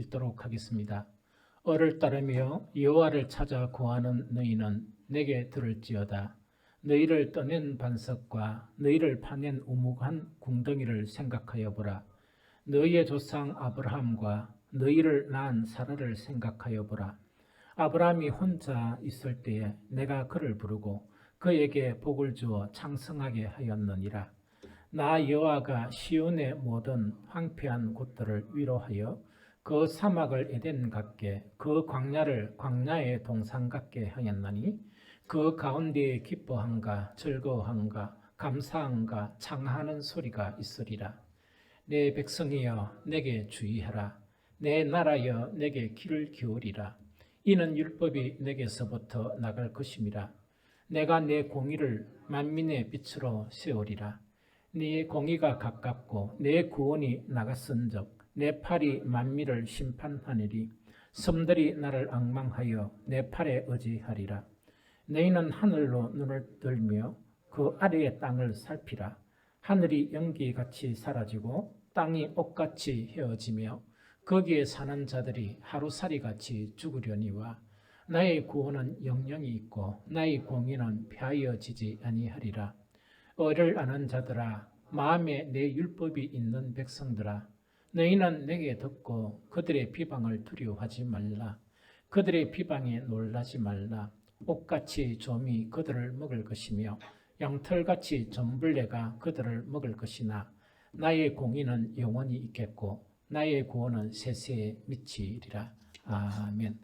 읽도록 하겠습니다. 어를 따르며 여호와를 찾아 구하는 너희는 내게 들을지어다. 너희를 떠낸 반석과 너희를 파낸 우묵한 궁덩이를 생각하여 보라. 너희의 조상 아브라함과 너희를 낳은 사라를 생각하여 보라. 아브라함이 혼자 있을 때에 내가 그를 부르고 그에게 복을 주어 창성하게 하였느니라. 나 여호와가 시온의 모든 황폐한 곳들을 위로하여 그 사막을 에덴 같게 그 광야를 광야의 동산 같게 하였나니 그 가운데에 기뻐함과 즐거워함과 감사함과 창하는 소리가 있으리라. 내 백성이여 내게 주의하라. 내 나라여 내게 귀를 기울이라. 이는 율법이 내게서부터 나갈 것임이라. 내가 내 공의를 만민의 빛으로 세우리라. 네 공의가 가깝고 내 구원이 나갔은즉 내 팔이 만민을 심판하리니 섬들이 나를 앙망하여 내 팔에 의지하리라. 너희는 하늘로 눈을 들며 그 아래의 땅을 살피라. 하늘이 연기같이 사라지고 땅이 옷같이 헤어지며 거기에 사는 자들이 하루살이같이 죽으려니와 나의 구원은 영영이 있고 나의 공의는 폐하여지지 아니하리라. 어를 아는 자들아, 마음에 내 율법이 있는 백성들아, 너희는 내게 듣고 그들의 비방을 두려워하지 말라. 그들의 비방에 놀라지 말라. 옷같이 좀이 그들을 먹을 것이며 양털같이 좀벌레가 그들을 먹을 것이나 나의 공의는 영원히 있겠고 나의 구원은 세세에 미치리라. 아멘.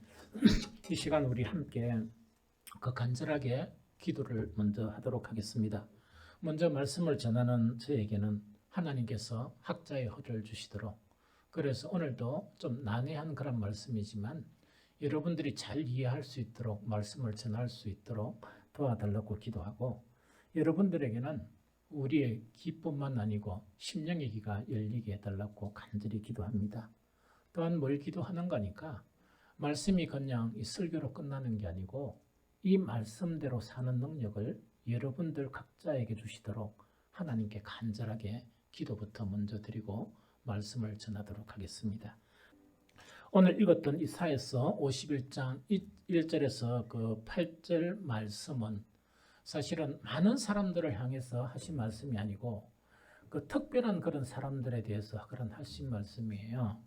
이 시간 우리 함께 간절하게 기도를 먼저 하도록 하겠습니다. 먼저 말씀을 전하는 저에게는 하나님께서 학자의 허를 주시도록, 그래서 오늘도 좀 난해한 그런 말씀이지만 여러분들이 잘 이해할 수 있도록 말씀을 전할 수 있도록 도와달라고 기도하고, 여러분들에게는 우리의 귀뿐만 아니고 심령의 귀가 열리게 해달라고 간절히 기도합니다. 또한 뭘 기도하는 거니까 말씀이 그냥 이 설교로 끝나는 게 아니고 이 말씀대로 사는 능력을 여러분들 각자에게 주시도록 하나님께 간절하게 기도부터 먼저 드리고 말씀을 전하도록 하겠습니다. 오늘 읽었던 이사야서 51장 1절에서 그 8절 말씀은 사실은 많은 사람들을 향해서 하신 말씀이 아니고 그 특별한 그런 사람들에 대해서 그런 하신 말씀이에요.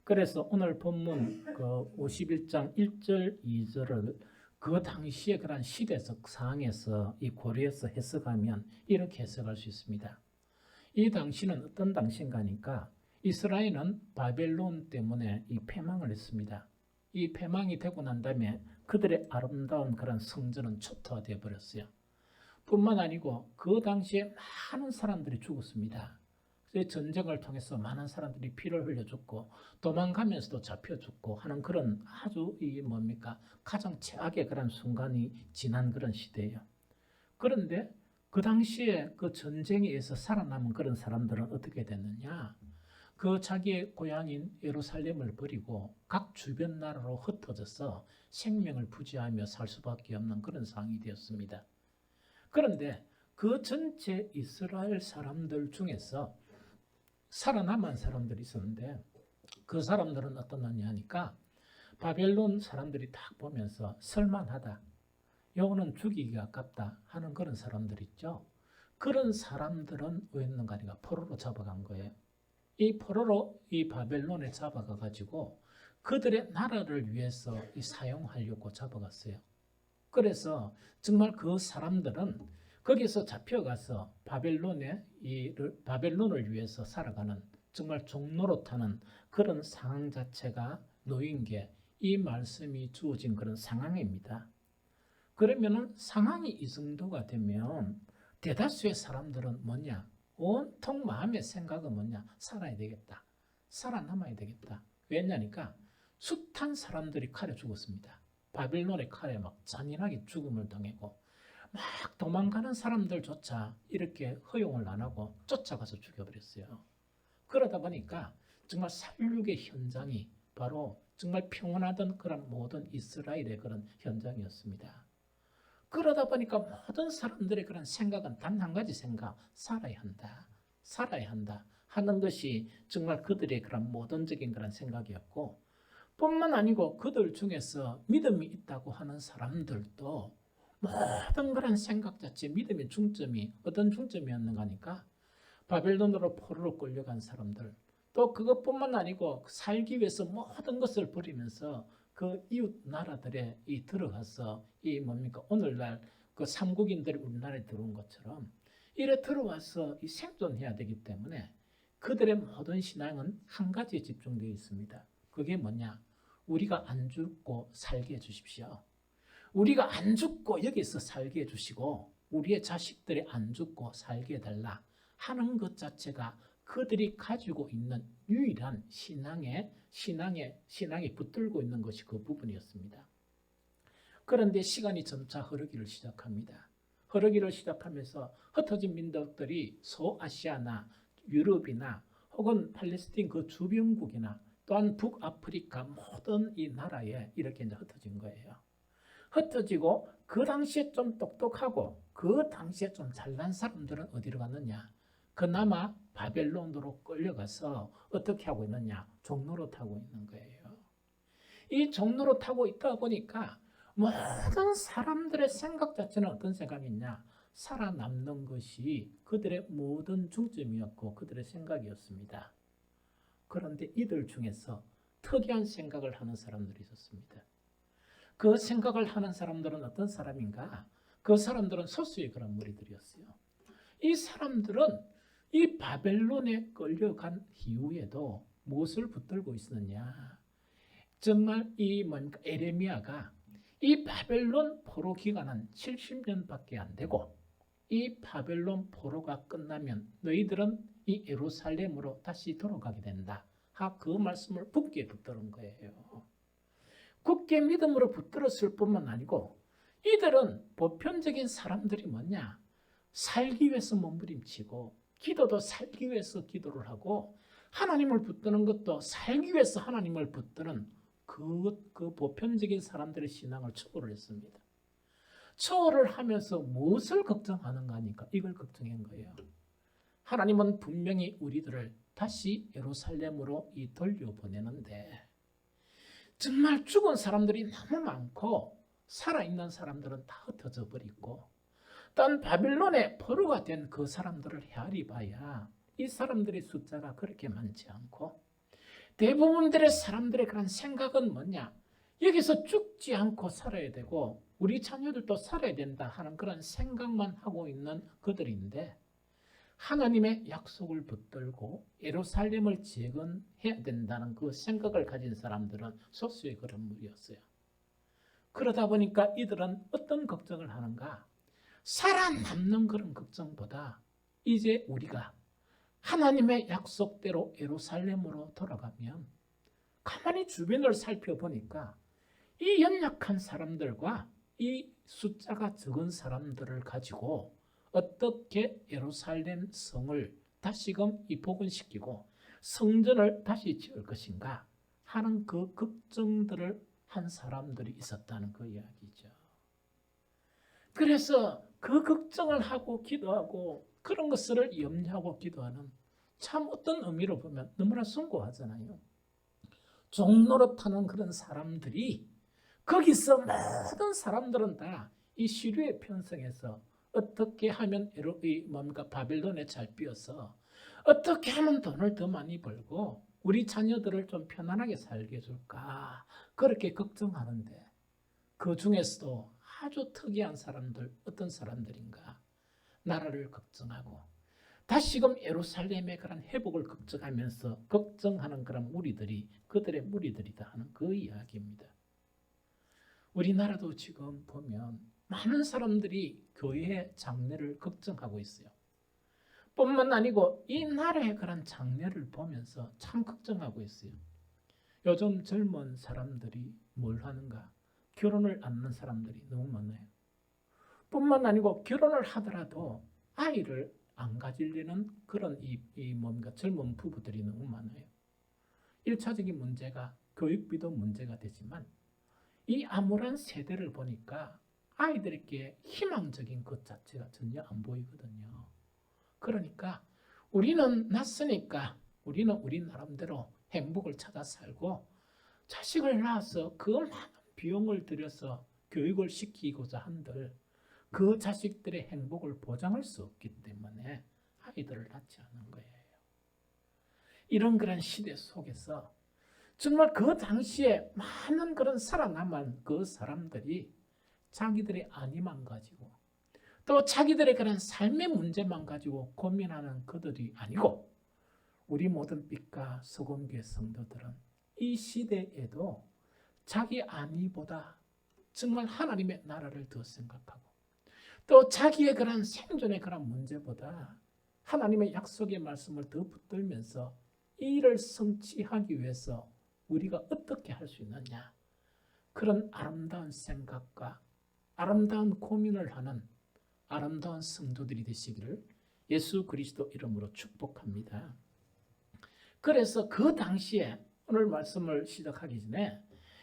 그래서 오늘 본문 그 51장 1절 2절을 그 당시의 그런 시대적 상황에서 이 고려해서 해석하면 이렇게 해석할 수 있습니다. 이 당시는 어떤 당시인가 하니까 이스라엘은 바벨론 때문에 이 패망을 했습니다. 이 패망이 되고 난 다음에 그들의 아름다운 그런 성전은 초토화되어 버렸어요. 뿐만 아니고 그 당시에 많은 사람들이 죽었습니다. 전쟁을 통해서 많은 사람들이 피를 흘려 죽고 도망가면서도 잡혀 죽고 하는 그런 아주 가장 최악의 그런 순간이 지난 그런 시대예요. 그런데 그 당시에 그 전쟁에 의해서 살아남은 그런 사람들은 어떻게 됐느냐? 그 자기의 고향인 예루살렘을 버리고 각 주변 나라로 흩어져서 생명을 부지하며 살 수밖에 없는 그런 상황이 되었습니다. 그런데 그 전체 이스라엘 사람들 중에서 살아남은 사람들이 있었는데 그 사람들은 어떠냐 하니까 바벨론 사람들이 딱 보면서 설만하다, 요거는 죽이기가 아깝다 하는 그런 사람들 있죠. 그런 사람들은 왜 했는가 하니까 포로로 잡아간 거예요. 이 포로로 이 바벨론에 잡아가 가지고 그들의 나라를 위해서 사용하려고 잡아갔어요. 그래서 정말 그 사람들은 거기서 잡혀가서 바벨론을 위해서 살아가는 정말 종노릇하는 그런 상황 자체가 놓인 게 이 말씀이 주어진 그런 상황입니다. 그러면은 상황이 이 정도가 되면 대다수의 사람들은 뭐냐? 온통 마음의 생각은 뭐냐? 살아야 되겠다. 살아남아야 되겠다. 왜냐니까 숱한 사람들이 칼에 죽었습니다. 바벨론의 칼에 막 잔인하게 죽음을 당하고 막 도망가는 사람들조차 이렇게 허용을 안 하고 쫓아가서 죽여버렸어요. 그러다 보니까 정말 살육의 현장이 바로 정말 평온하던 그런 모든 이스라엘의 그런 현장이었습니다. 그러다 보니까 모든 사람들의 그런 생각은 단 한 가지 생각, 살아야 한다. 살아야 한다 하는 것이 정말 그들의 그런 모던적인 그런 생각이었고, 뿐만 아니고 그들 중에서 믿음이 있다고 하는 사람들도 모든 그런 생각 자체, 믿음의 중점이 어떤 중점이었는가 하니까 바벨론으로 포로로 끌려간 사람들, 또 그것뿐만 아니고 살기 위해서 모든 것을 버리면서 그 이웃 나라들에 들어가서 이 뭡니까 오늘날 그 삼국인들이 우리나라에 들어온 것처럼 이래 들어와서 이 생존해야 되기 때문에 그들의 모든 신앙은 한 가지에 집중되어 있습니다. 그게 뭐냐? 우리가 안 죽고 살게 해주십시오. 우리가 안 죽고 여기서 살게 해주시고 우리의 자식들이 안 죽고 살게 해달라 하는 것 자체가 그들이 가지고 있는 유일한 신앙에 붙들고 있는 것이 그 부분이었습니다. 그런데 시간이 점차 흐르기를 시작합니다. 흐르기를 시작하면서 흩어진 민족들이 소아시아나 유럽이나 혹은 팔레스틴 그 주변국이나 또한 북아프리카 모든 이 나라에 이렇게 이제 흩어진 거예요. 흩어지고 그 당시에 좀 똑똑하고 그 당시에 좀 잘난 사람들은 어디로 갔느냐? 그나마 바벨론으로 끌려가서 어떻게 하고 있느냐? 종로로 타고 있는 거예요. 이 종로로 타고 있다 보니까 모든 사람들의 생각 자체는 어떤 생각이냐? 살아남는 것이 그들의 모든 중점이었고 그들의 생각이었습니다. 그런데 이들 중에서 특이한 생각을 하는 사람들이 있었습니다. 그 생각을 하는 사람들은 어떤 사람인가? 그 사람들은 소수의 그런 무리들이었어요. 이 사람들은 이 바벨론에 끌려간 이후에도 무엇을 붙들고 있었느냐? 정말 이 뭡니까? 에레미야가 이 바벨론 포로 기간은 70년밖에 안 되고 이 바벨론 포로가 끝나면 너희들은 이 예루살렘으로 다시 돌아가게 된다. 그 말씀을 굳게 붙들은 거예요. 굳게 믿음으로 붙들었을 뿐만 아니고 이들은 보편적인 사람들이 뭐냐? 살기 위해서 몸부림치고 기도도 살기 위해서 기도를 하고 하나님을 붙드는 것도 살기 위해서 하나님을 붙드는 그 보편적인 사람들의 신앙을 초월을 했습니다. 초월을 하면서 무엇을 걱정하는가 하니까 이걸 걱정한 거예요. 하나님은 분명히 우리들을 다시 예루살렘으로 돌려보내는데 정말 죽은 사람들이 너무 많고 살아있는 사람들은 다 흩어져 버리고 딴 바빌론의 포로가 된 그 사람들을 헤아리 봐야 이 사람들의 숫자가 그렇게 많지 않고 대부분들의 사람들의 그런 생각은 뭐냐? 여기서 죽지 않고 살아야 되고 우리 자녀들도 살아야 된다 하는 그런 생각만 하고 있는 그들인데 하나님의 약속을 붙들고 예루살렘을 재건해야 된다는 그 생각을 가진 사람들은 소수의 그런 무리였어요. 그러다 보니까 이들은 어떤 걱정을 하는가? 살아남는 그런 걱정보다 이제 우리가 하나님의 약속대로 예루살렘으로 돌아가면 가만히 주변을 살펴보니까 이 연약한 사람들과 이 숫자가 적은 사람들을 가지고 어떻게 예루살렘 성을 다시금 복원시키고 성전을 다시 지을 것인가 하는 그 걱정들을 한 사람들이 있었다는 그 이야기죠. 그래서 그 걱정을 하고 기도하고 그런 것을 염려하고 기도하는 참 어떤 의미로 보면 너무나 숭고하잖아요. 종로로 타는 그런 사람들이 거기서 모든 사람들은 다 이 시류의 편성에서 어떻게 하면 바벨론에 잘 비어서 어떻게 하면 돈을 더 많이 벌고 우리 자녀들을 좀 편안하게 살게 해줄까 그렇게 걱정하는데 그 중에서도 아주 특이한 사람들 어떤 사람들인가 나라를 걱정하고 다시금 예루살렘의 그런 회복을 걱정하면서 걱정하는 그런 무리들이 그들의 무리들이다 하는 그 이야기입니다. 우리나라도 지금 보면 많은 사람들이 교회의 장래를 걱정하고 있어요. 뿐만 아니고 이 나라의 그런 장래를 보면서 참 걱정하고 있어요. 요즘 젊은 사람들이 뭘 하는가? 결혼을 안 하는 사람들이 너무 많아요. 뿐만 아니고 결혼을 하더라도 아이를 안 가지려는 그런 젊은 부부들이 너무 많아요. 1차적인 문제가 교육비도 문제가 되지만 이 암울한 세대를 보니까 아이들에게 희망적인 것 자체가 전혀 안 보이거든요. 그러니까 우리는 낯서니까 우리는 우리 나름대로 행복을 찾아 살고 자식을 낳아서 그 많은 비용을 들여서 교육을 시키고자 한들 그 자식들의 행복을 보장할 수 없기 때문에 아이들을 낳지 않는 거예요. 이런 그런 시대 속에서 정말 그 당시에 많은 그런 살아남은 그 사람들이 자기들의 안위만 가지고 또 자기들의 그런 삶의 문제만 가지고 고민하는 그들이 아니고 우리 모든 빛과 소금교회 성도들은 이 시대에도 자기 안위보다 정말 하나님의 나라를 더 생각하고 또 자기의 그런 생존의 그런 문제보다 하나님의 약속의 말씀을 더 붙들면서 이 일을 성취하기 위해서 우리가 어떻게 할 수 있느냐 그런 아름다운 생각과 아름다운 고민을 하는 아름다운 성도들이 되시기를 예수 그리스도 이름으로 축복합니다. 그래서 그 당시에 오늘 말씀을 시작하기 전에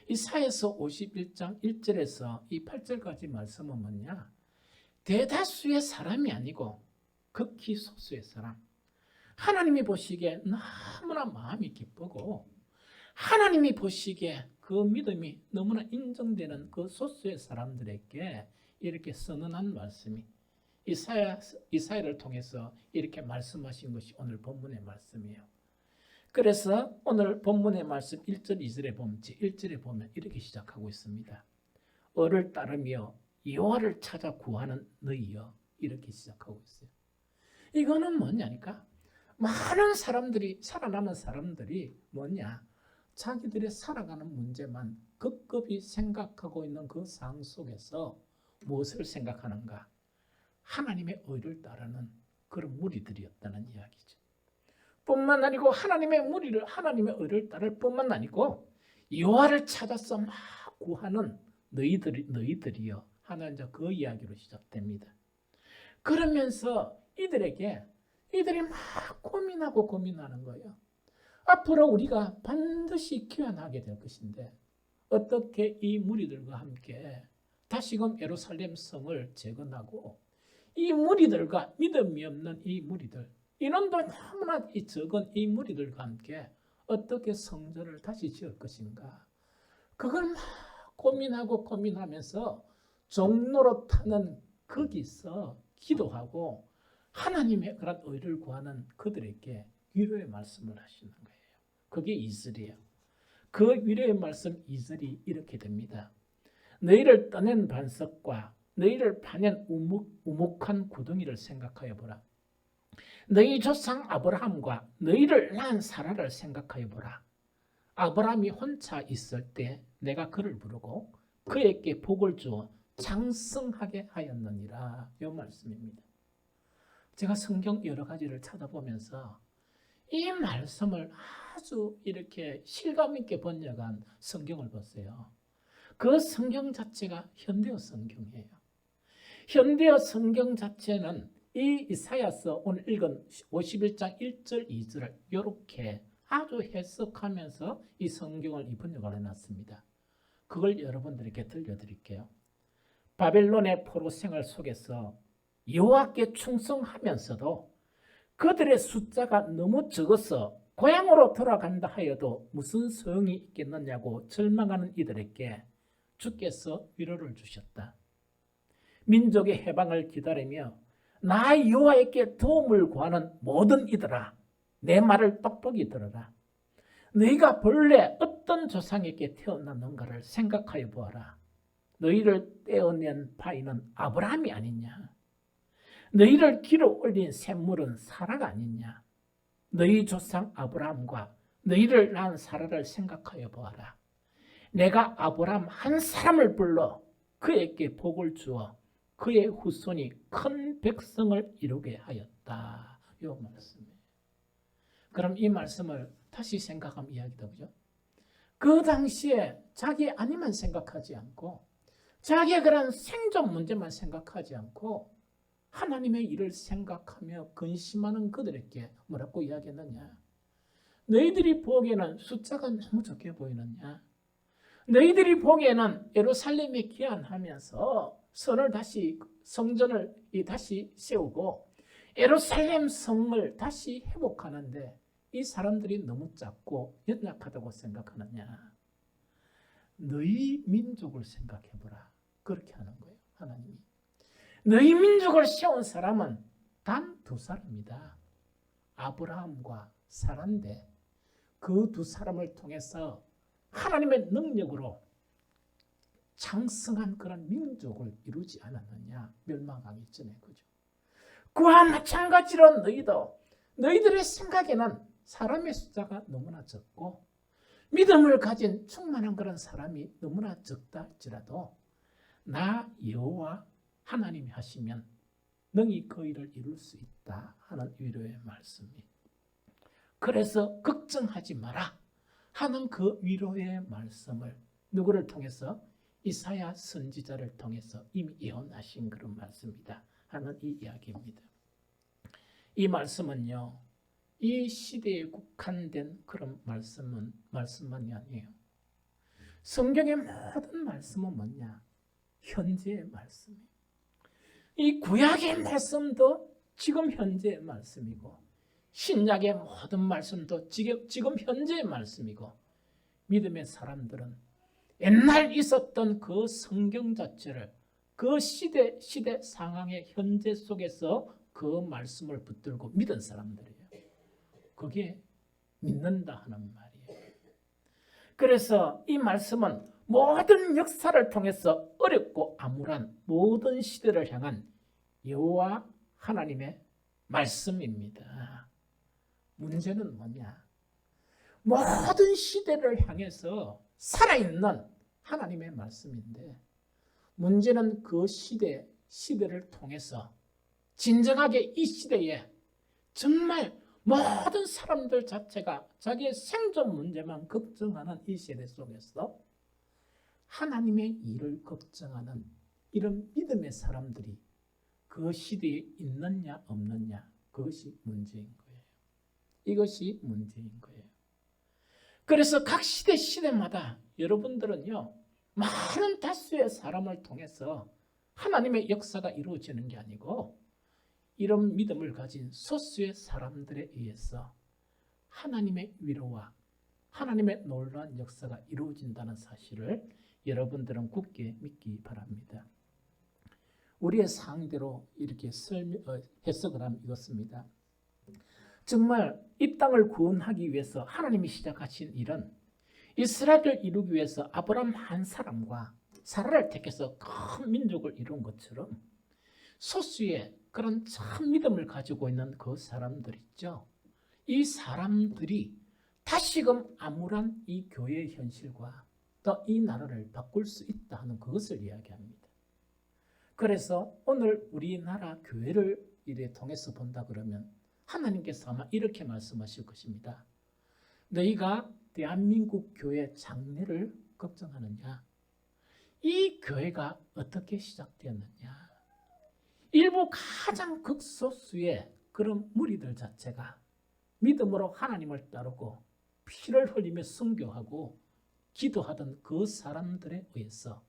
이사야서 51장 1절에서 이 8절까지 말씀은 뭐냐? 대다수의 사람이 아니고 극히 소수의 사람. 하나님이 보시기에 너무나 마음이 기쁘고 하나님이 보시기에 그 믿음이 너무나 인정되는 그 소수의 사람들에게 이렇게 선언한 말씀이 이사야를 통해서 이렇게 말씀하신 것이 오늘 본문의 말씀이에요. 그래서 오늘 본문의 말씀 1절 2절에 보면 1절에 보면 이렇게 시작하고 있습니다. 어를 따르며 여호와를 찾아 구하는 너희여 이렇게 시작하고 있어요. 이거는 뭐냐니까 많은 사람들이 살아남은 사람들이 뭐냐 자기들의 살아가는 문제만 급급히 생각하고 있는 그 상황 속에서 무엇을 생각하는가? 하나님의 의를 따르는 그런 무리들이었다는 이야기죠. 뿐만 아니고 하나님의 의를 따를 뿐만 아니고 여호와를 찾아서 막 구하는 너희들이요 하는 그 이야기로 시작됩니다. 그러면서 이들이 막 고민하는 거예요. 앞으로 우리가 반드시 귀환하게 될 것인데 어떻게 이 무리들과 함께 다시금 예루살렘 성을 재건하고 이 무리들과 믿음이 없는 이 무리들 인원도 너무나 적은 이 무리들과 함께 어떻게 성전을 다시 지을 것인가 그걸 막 고민하면서 종로로 타는 거기서 기도하고 하나님의 그런 의를 구하는 그들에게 위로의 말씀을 하시는 거예요. 그게 이슬이에요. 그 위로의 말씀 이슬이 이렇게 됩니다. 너희를 떠낸 반석과 너희를 파낸 우묵한 구덩이를 생각하여 보라. 너희 조상 아브라함과 너희를 낳은 사라를 생각하여 보라. 아브라함이 혼자 있을 때 내가 그를 부르고 그에게 복을 주어 장성하게 하였느니라. 이 말씀입니다. 제가 성경 여러 가지를 찾아보면서 이 말씀을 아주 이렇게 실감 있게 번역한 성경을 봤어요. 그 성경 자체가 현대어 성경이에요. 현대어 성경 자체는 이 이사야서 오늘 읽은 51장 1절 2절을 이렇게 아주 해석하면서 이 성경을 이 번역을 해놨습니다. 그걸 여러분들에게 들려드릴게요. 바벨론의 포로 생활 속에서 여호와께 충성하면서도 그들의 숫자가 너무 적어서 고향으로 돌아간다 하여도 무슨 소용이 있겠느냐고 절망하는 이들에게 주께서 위로를 주셨다. 민족의 해방을 기다리며 나 여호와께 도움을 구하는 모든 이들아 내 말을 똑똑히 들어라. 너희가 본래 어떤 조상에게 태어났는가를 생각하여 보아라. 너희를 떼어낸 바위는 아브라함이 아니냐. 너희를 길어 올린 샘물은 사라가 아니냐. 너희 조상 아브라함과 너희를 낳은 사라를 생각하여 보아라. 내가 아브라함 한 사람을 불러 그에게 복을 주어 그의 후손이 큰 백성을 이루게 하였다. 이 말씀이에요. 그럼 이 말씀을 다시 생각하면 이야기다 보죠. 그 당시에 자기 아니만 생각하지 않고 자기의 그런 생존 문제만 생각하지 않고 하나님의 일을 생각하며 근심하는 그들에게 뭐라고 이야기했느냐. 너희들이 보기에는 숫자가 너무 적게 보이느냐. 너희들이 보기에는 예루살렘에 귀환하면서 성전을 다시 세우고 예루살렘 성을 다시 회복하는데 이 사람들이 너무 작고 연약하다고 생각하느냐? 너희 민족을 생각해보라. 그렇게 하는 거예요, 하나님이. 너희 민족을 세운 사람은 단 두 사람이다. 아브라함과 사라인데 그 두 사람을 통해서 하나님의 능력으로 장성한 그런 민족을 이루지 않았느냐? 멸망하기 전에, 그죠? 그와 마찬가지로 너희들의 생각에는 사람의 숫자가 너무나 적고 믿음을 가진 충만한 그런 사람이 너무나 적다 할지라도 나 여호와 하나님이 하시면 능히 그 일을 이룰 수 있다 하는 위로의 말씀이. 그래서 걱정하지 마라 하는 그 위로의 말씀을 누구를 통해서? 이사야 선지자를 통해서 이미 예언하신 그런 말씀이다 하는 이 이야기입니다. 이 말씀은요, 이 시대에 국한된 그런 말씀만이 아니에요. 성경의 모든 말씀은 뭐냐? 현재의 말씀이에요. 이 구약의 말씀도 지금 현재의 말씀이고 신약의 모든 말씀도 지금 현재의 말씀이고 믿음의 사람들은 옛날 있었던 그 성경 자체를 그 시대 상황의 현재 속에서 그 말씀을 붙들고 믿은 사람들이에요. 그게 믿는다 하는 말이에요. 그래서 이 말씀은 모든 역사를 통해서 어렵고 암울한 모든 시대를 향한 여호와 하나님의 말씀입니다. 문제는 뭐냐? 모든 시대를 향해서 살아있는 하나님의 말씀인데 문제는 그 시대를 통해서 진정하게 이 시대에 정말 모든 사람들 자체가 자기의 생존 문제만 걱정하는 이 세대 속에서 하나님의 일을 걱정하는 이런 믿음의 사람들이 그 시대에 있느냐 없느냐, 그것이 문제인 거예요. 이것이 문제인 거예요. 그래서 각 시대마다 여러분들은요, 많은 다수의 사람을 통해서 하나님의 역사가 이루어지는 게 아니고 이런 믿음을 가진 소수의 사람들에 의해서 하나님의 위로와 하나님의 놀라운 역사가 이루어진다는 사실을 여러분들은 굳게 믿기 바랍니다. 우리의 상대로 이렇게 해석을 하면 이렇습니다. 정말 이 땅을 구원하기 위해서 하나님이 시작하신 일은 이스라엘을 이루기 위해서 아브라함 한 사람과 사라를 택해서 큰 민족을 이룬 것처럼 소수의 그런 참 믿음을 가지고 있는 그 사람들 있죠. 이 사람들이 다시금 암울한 이 교회의 현실과 또 이 나라를 바꿀 수 있다 하는 그것을 이야기합니다. 그래서 오늘 우리나라 교회를 이래 통해서 본다 그러면 하나님께서 아마 이렇게 말씀하실 것입니다. 너희가 대한민국 교회 장래를 걱정하느냐? 이 교회가 어떻게 시작되었느냐? 일부 가장 극소수의 그런 무리들 자체가 믿음으로 하나님을 따르고 피를 흘리며 순교하고 기도하던 그 사람들에 의해서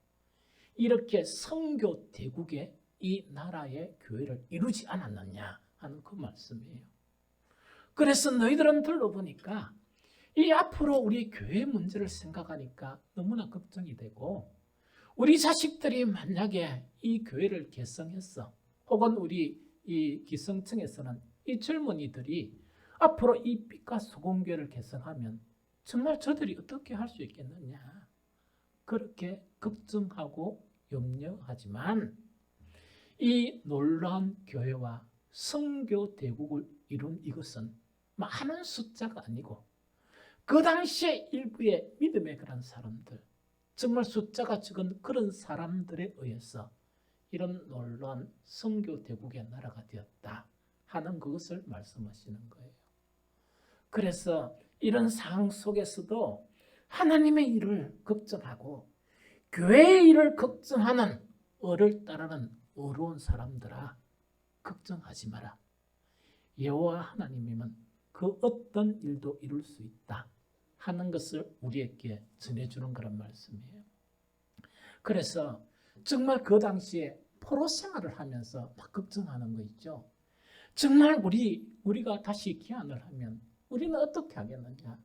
이렇게 선교 대국의 이 나라의 교회를 이루지 않았느냐 하는 그 말씀이에요. 그래서 너희들은 들어보니까 이 앞으로 우리 교회 문제를 생각하니까 너무나 걱정이 되고 우리 자식들이 만약에 이 교회를 개성했어 혹은 우리 이 기성층에서는 이 젊은이들이 앞으로 이 빛과 소금교회를 개성하면 정말 저들이 어떻게 할 수 있겠느냐 그렇게 걱정하고 염려하지만 이 놀라운 교회와 선교 대국을 이룬 이것은 많은 숫자가 아니고 그 당시에 일부의 믿음의 그런 사람들 정말 숫자가 적은 그런 사람들에 의해서 이런 놀라운 선교 대국의 나라가 되었다 하는 그것을 말씀하시는 거예요. 그래서 이런 상황 속에서도 하나님의 일을 걱정하고 교회의 일을 걱정하는 을을 따르는 어려운 사람들아 걱정하지 마라. 여호와 하나님이면 그 어떤 일도 이룰 수 있다 하는 것을 우리에게 전해주는 그런 말씀이에요. 그래서 정말 그 당시에 포로 생활을 하면서 막 걱정하는 거 있죠. 정말 우리가 다시 기한을 하면 우리는 어떻게 하겠느냐?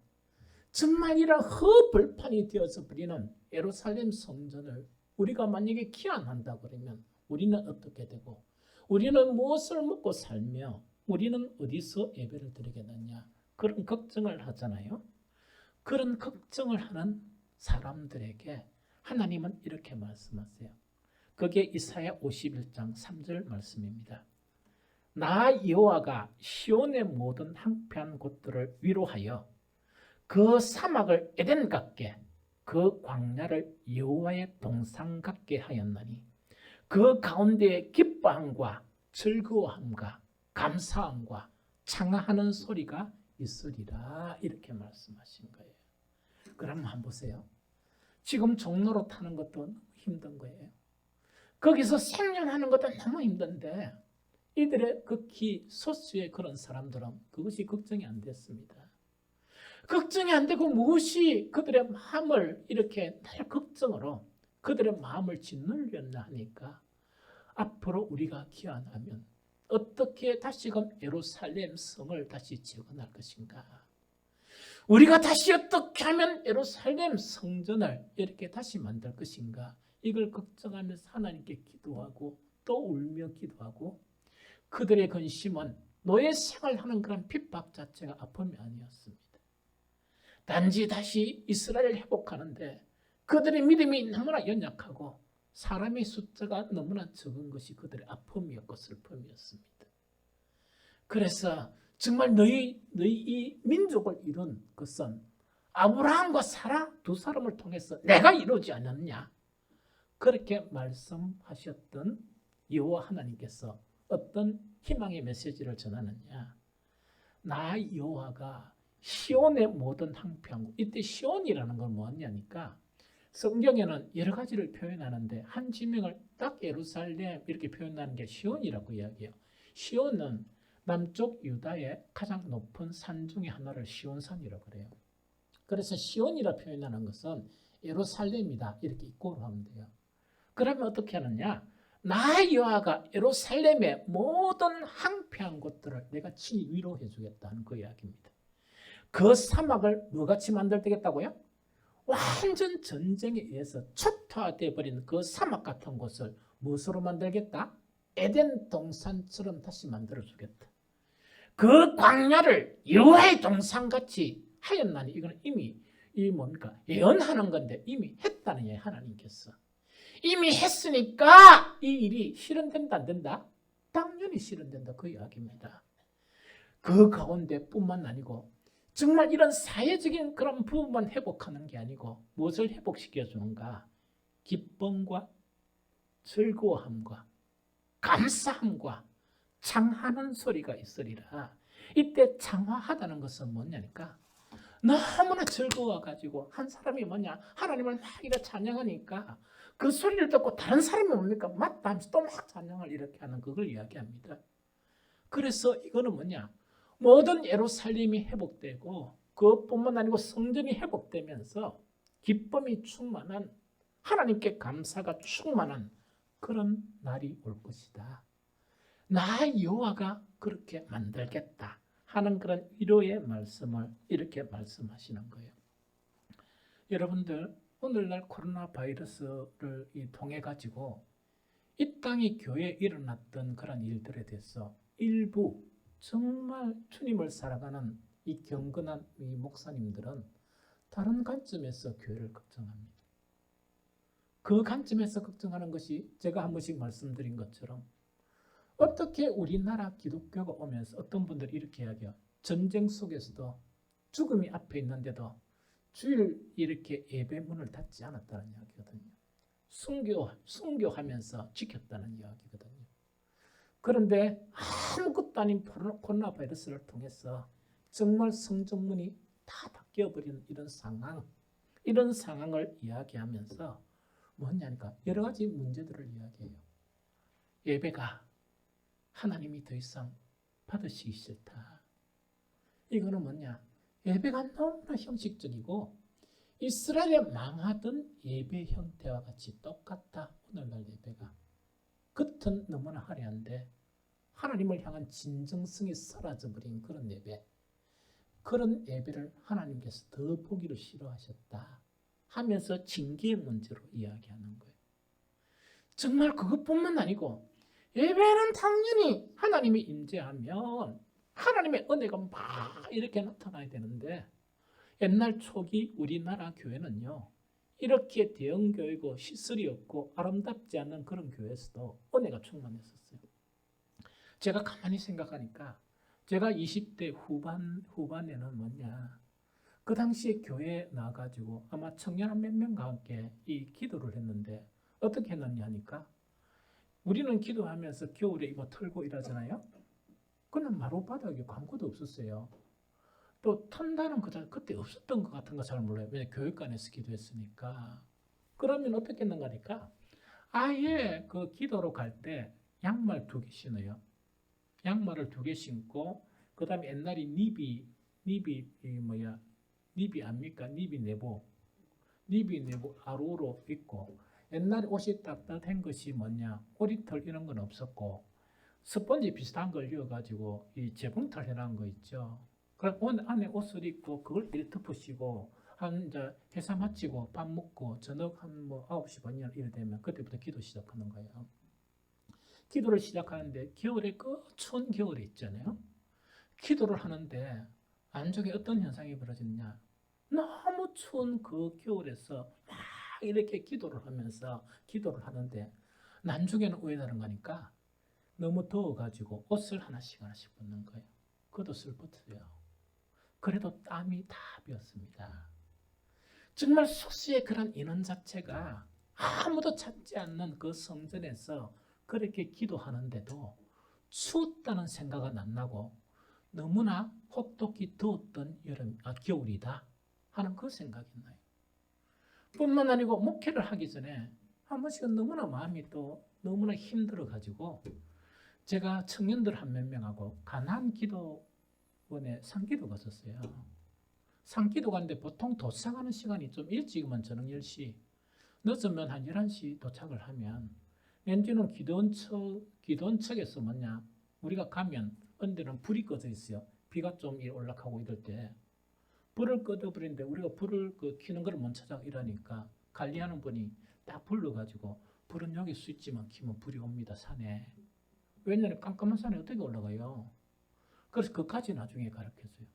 정말 이런 허벌판이 되어서 버리는 예루살렘 성전을 우리가 만약에 기한한다 그러면 우리는 어떻게 되고 우리는 무엇을 먹고 살며 우리는 어디서 예배를 드리겠느냐? 그런 걱정을 하잖아요. 그런 걱정을 하는 사람들에게 하나님은 이렇게 말씀하세요. 그게 이사야 51장 3절 말씀입니다. 나 여호와가 시온의 모든 황폐한 곳들을 위로하여 그 사막을 에덴 같게 그 광야를 여호와의 동산 같게 하였나니 그 가운데에 기뻐함과 즐거워함과 감사함과 창하하는 소리가 있으리라 이렇게 말씀하신 거예요. 그럼 한번 보세요. 지금 종로로 타는 것도 너무 힘든 거예요. 거기서 생존하는 것도 너무 힘든데 이들의 극히 소수의 그런 사람들은 그것이 걱정이 안 됐습니다. 걱정이 안 되고 무엇이 그들의 마음을 이렇게 늘 걱정으로 그들의 마음을 짓눌렸나 하니까 앞으로 우리가 기한하면 어떻게 다시금 예루살렘 성을 다시 재건할 것인가? 우리가 다시 어떻게 하면 예루살렘 성전을 이렇게 다시 만들 것인가? 이걸 걱정하면서 하나님께 기도하고 또 울며 기도하고 그들의 근심은 노예 생활하는 그런 핍박 자체가 아픔이 아니었습니다. 단지 다시 이스라엘을 회복하는데 그들의 믿음이 너무나 연약하고 사람의 숫자가 너무나 적은 것이 그들의 아픔이었고 슬픔이었습니다. 그래서 정말 너희 이 민족을 이룬 것은 아브라함과 사라 두 사람을 통해서 내가 이루지 않았냐? 그렇게 말씀하셨던 여호와 하나님께서 어떤 희망의 메시지를 전하느냐? 나 여호와가 시온의 모든 황폐한 곳, 이때 시온이라는 건 뭐냐니까 성경에는 여러 가지를 표현하는데 한 지명을 딱 예루살렘 이렇게 표현하는 게 시온이라고 이야기해요. 시온은 남쪽 유다의 가장 높은 산 중에 하나를 시온산이라고 그래요. 그래서 시온이라 표현하는 것은 예루살렘이다 이렇게 이꼬로 하면 돼요. 그러면 어떻게 하느냐? 나 여호와가 예루살렘의 모든 황폐한 곳들을 내가 친히 위로해 주겠다는 그 이야기입니다. 그 사막을 뭐같이 만들겠다고요? 완전 전쟁에 의해서 초토화되어 버린 그 사막 같은 곳을 무엇으로 만들겠다? 에덴 동산처럼 다시 만들어주겠다. 그 광야를 여호와의 동산같이 하였나니 이거는 이미 이 뭡니까? 예언하는 건데 이미 했다는 얘기 하나님께서. 이미 했으니까 이 일이 실현된다 안 된다? 당연히 실현된다 그 이야기입니다. 그 가운데 뿐만 아니고 정말 이런 사회적인 그런 부분만 회복하는 게 아니고 무엇을 회복시켜 주는가? 기쁨과 즐거움과 감사함과 창하는 소리가 있으리라. 이때 창화하다는 것은 뭐냐니까 너무나 즐거워가지고 한 사람이 뭐냐 하나님을 막 이렇게 찬양하니까 그 소리를 듣고 다른 사람이 뭡니까 맞다 하면서 또 막 찬양을 이렇게 하는 그걸 이야기합니다. 그래서 이거는 뭐냐 모든 예루살렘이 회복되고 그것뿐만 아니고 성전이 회복되면서 기쁨이 충만한 하나님께 감사가 충만한 그런 날이 올 것이다. 나 여호와가 그렇게 만들겠다 하는 그런 위로의 말씀을 이렇게 말씀하시는 거예요. 여러분들 오늘날 코로나 바이러스를 통해 가지고 이 땅의 교회에 일어났던 그런 일들에 대해서 일부 정말 주님을 살아가는 이 경건한 이 목사님들은 다른 관점에서 교회를 걱정합니다. 그 관점에서 걱정하는 것이 제가 한 번씩 말씀드린 것처럼 어떻게 우리나라 기독교가 오면서 어떤 분들이 이렇게 이야기해요. 전쟁 속에서도 죽음이 앞에 있는데도 주일 이렇게 예배문을 닫지 않았다는 이야기거든요. 순교하면서 지켰다는 이야기거든요. 그런데 아무것도 아닌 코로나 바이러스를 통해서 정말 성전문이 다 닫혀버리는 이런 상황을 이야기하면서 뭐냐니까 여러 가지 문제들을 이야기해요. 예배가 하나님이 더 이상 받으시기 싫다. 이거는 뭐냐? 예배가 너무나 형식적이고 이스라엘에 망하던 예배 형태와 같이 똑같다. 오늘날 예배가 겉은 너무나 화려한데 하나님을 향한 진정성이 사라져버린 그런 예배, 그런 예배를 하나님께서 더 보기를 싫어하셨다 하면서 징계의 문제로 이야기하는 거예요. 정말 그것뿐만 아니고 예배는 당연히 하나님이 임재하면 하나님의 은혜가 막 이렇게 나타나야 되는데, 옛날 초기 우리나라 교회는요, 이렇게 대형교회고 시설이 없고 아름답지 않은 그런 교회에서도 은혜가 충만했었어요. 제가 가만히 생각하니까 제가 20대 후반에는 뭐냐, 그 당시에 교회에 나가지고 아마 청년 한 몇 명과 함께 이 기도를 했는데 어떻게 했느냐 하니까, 우리는 기도하면서 겨울에 이거 털고 이러잖아요. 그는 마룻바닥에 아무것도 없었어요. 또 턴다는 거 그때 없었던 것 같은 거 잘 몰라요. 왜냐면 교육관에서 기도했으니까. 그러면 어떻게 했는가 하니까 아예 그 기도로 갈 때 양말 2개 신어요. 양말을 2개 신고, 그 다음에 옛날에 니비 압니까? 니비 내부 아로로 입고, 옛날에 옷이 따뜻한 것이 뭐냐, 오리털 이런 건 없었고 스펀지 비슷한 걸 이어가지고 이 재봉틀 해놓은 거 있죠. 그럼 안에 옷을 입고 그걸 이렇게 덮으시고 이제 회사 마치고 밥 먹고 저녁 한 9시 반이나 이래 되면 그때부터 기도 시작하는 거예요. 기도를 시작하는데 겨울에 추운 겨울에 있잖아요. 기도를 하는데 안쪽에 어떤 현상이 벌어지느냐, 너무 추운 그 겨울에서 막 이렇게 기도를 하는데 난중에는 왜 다른 거니까 너무 더워가지고 옷을 하나씩 벗는 거예요. 그것도 슬펐어요. 그래도 땀이 다 비었습니다. 정말 숙소의 그런 인원 자체가 아무도 찾지 않는 그 성전에서 그렇게 기도하는데도 추웠다는 생각은 안 나고 너무나 혹독히 더웠던 겨울이다 하는 그 생각이 나요. 뿐만 아니고 목회를 하기 전에 한 번씩은 너무나 마음이 또 너무나 힘들어가지고 제가 청년들 한 몇 명하고 가나안 기도원에 상기도 갔었어요. 상기도 갔는데 보통 도착하는 시간이 좀 일찍이면 저녁 10시, 늦으면 한 11시 도착을 하면, 왠지는 기도원 측에서 뭐냐, 우리가 가면 언제는 불이 꺼져 있어요. 비가 좀 올라가고 이럴 때 불을 꺼져버리는데 우리가 불을 켜는 걸 못 찾아 이러니까 관리하는 분이 딱 불러가지고, 불은 여기 스위치만 켜면 불이 옵니다, 산에. 왜냐하면 깜깜한 산에 어떻게 올라가요? 그래서 그까지 나중에 가르쳐줘요.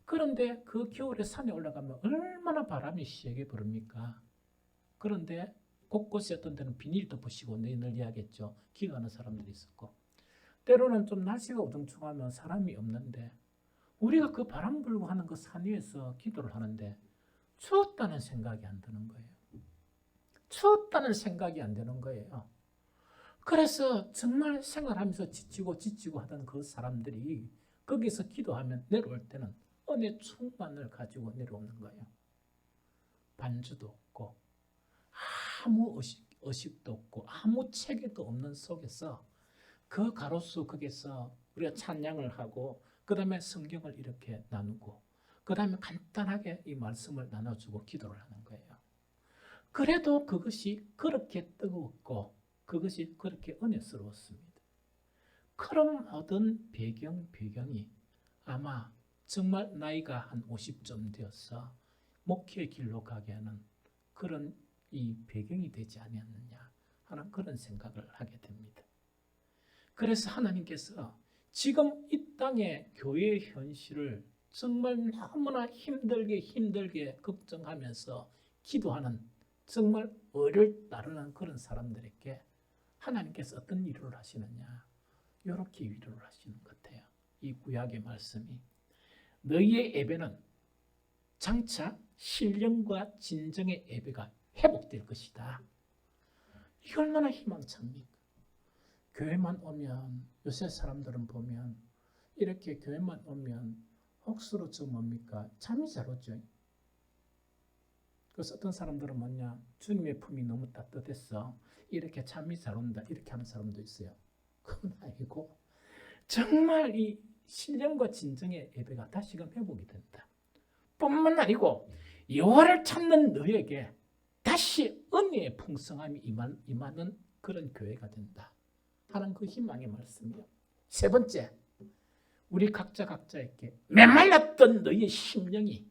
그런데 그 겨울에 산에 올라가면 얼마나 바람이 세게 부릅니까? 그런데 곳곳에 어떤 데는 비닐 덮으시고 널리하겠죠. 기도하는 사람들이 있었고, 때로는 좀 날씨가 우중충하면 사람이 없는데 우리가 그 바람 불고 하는 그 산 위에서 기도를 하는데 추웠다는 생각이 안 드는 거예요. 추웠다는 생각이 안 드는 거예요. 그래서 정말 생활하면서 지치고 하던 그 사람들이 거기서 기도하면 내려올 때는 은혜 충만을 가지고 내려오는 거예요. 반주도 없고 아무 의식도 없고 아무 체계도 없는 속에서 그 가로수 거기서 우리가 찬양을 하고, 그 다음에 성경을 이렇게 나누고, 그 다음에 간단하게 이 말씀을 나눠주고 기도를 하는 거예요. 그래도 그것이 그렇게 뜨거웠고 그것이 그렇게 은혜스러웠습니다. 그런 모든 배경이 아마 정말 나이가 한 50쯤 되어서 목회의 길로 가게 하는 그런 이 배경이 되지 않았느냐 하는 그런 생각을 하게 됩니다. 그래서 하나님께서 지금 이 땅의 교회의 현실을 정말 너무나 힘들게 걱정하면서 기도하는 정말 의를 따르는 그런 사람들에게 하나님께서 어떤 위로를 하시느냐, 이렇게 위로를 하시는 것 같아요. 이 구약의 말씀이 너희의 예배는 장차 신령과 진정의 예배가 회복될 것이다. 이게 얼마나 희망찬입니까? 교회만 오면, 요새 사람들은 보면 이렇게 교회만 오면 혹수로 뭡니까? 잠이 잘 오죠. 그래서 어떤 사람들은 뭐냐, 주님의 품이 너무 따뜻했어, 이렇게 잠이 잘 온다, 이렇게 하는 사람도 있어요. 그건 아니고 정말 이 신령과 진정의 예배가 다시금 회복이 된다. 뿐만 아니고 여호와를 찾는 너에게 다시 은혜의 풍성함이 임하는 그런 교회가 된다 하는 그 희망의 말씀이요. 세 번째, 우리 각자에게 메말랐던 너희의 심령이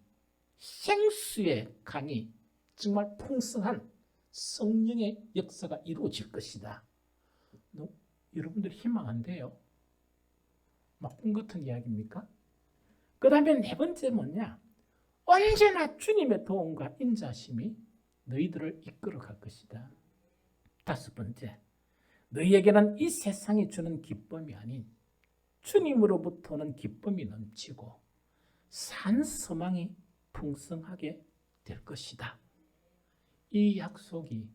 생수의 강이 정말 풍성한 성령의 역사가 이루어질 것이다. 여러분들 희망한데요? 막 꿈 같은 이야기입니까? 그 다음에 네 번째 뭐냐? 언제나 주님의 도움과 인자심이 너희들을 이끌어 갈 것이다. 다섯 번째, 너희에게는 이 세상이 주는 기쁨이 아닌 주님으로부터는 기쁨이 넘치고 산 소망이 풍성하게 될 것이다. 이 약속이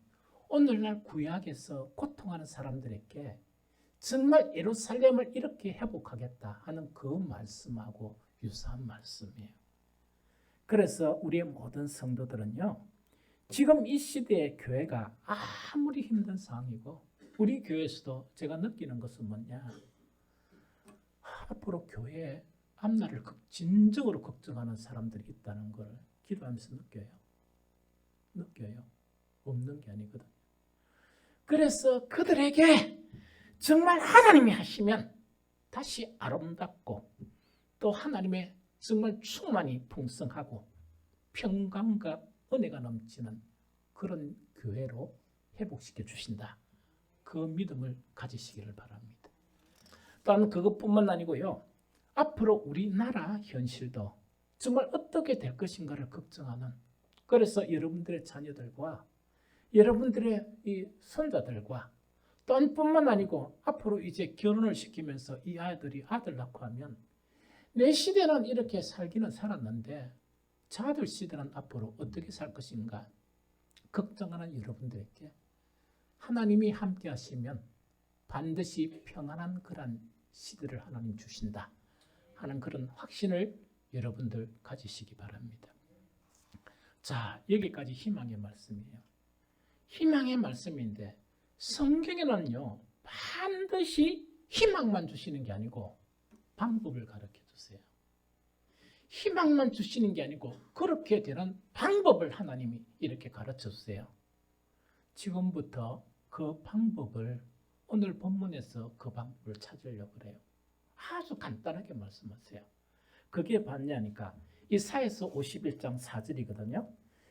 오늘날 구약에서 고통하는 사람들에게 정말 예루살렘을 이렇게 회복하겠다 하는 그 말씀하고 유사한 말씀이에요. 그래서 우리의 모든 성도들은요, 지금 이 시대의 교회가 아무리 힘든 상황이고 우리 교회에서도 제가 느끼는 것은 뭐냐, 앞으로 교회에 앞날을 진정으로 걱정하는 사람들이 있다는 걸 기도하면서 느껴요. 없는 게 아니거든요. 그래서 그들에게 정말 하나님이 하시면 다시 아름답고 또 하나님의 정말 충만이 풍성하고 평강과 은혜가 넘치는 그런 교회로 회복시켜 주신다. 그 믿음을 가지시기를 바랍니다. 또한 그것뿐만 아니고요, 앞으로 우리나라 현실도 정말 어떻게 될 것인가를 걱정하는, 그래서 여러분들의 자녀들과 여러분들의 이 손자들과 또한 뿐만 아니고 앞으로 이제 결혼을 시키면서 이 아이들이 아들 낳고 하면 내 시대는 이렇게 살기는 살았는데 저 아들 시대는 앞으로 어떻게 살 것인가 걱정하는 여러분들에게 하나님이 함께 하시면 반드시 평안한 그런 시대를 하나님 주신다 하는 그런 확신을 여러분들 가지시기 바랍니다. 자, 여기까지 희망의 말씀이에요. 희망의 말씀인데 성경에는요, 반드시 희망만 주시는 게 아니고 방법을 가르쳐 주세요. 희망만 주시는 게 아니고 그렇게 되는 방법을 하나님이 이렇게 가르쳐 주세요. 지금부터 그 방법을 오늘 본문에서 그 방법을 찾으려고 그래요. 아주 간단하게 말씀하세요. 그게 뭐냐니까 이사야서 51장 4절이거든요.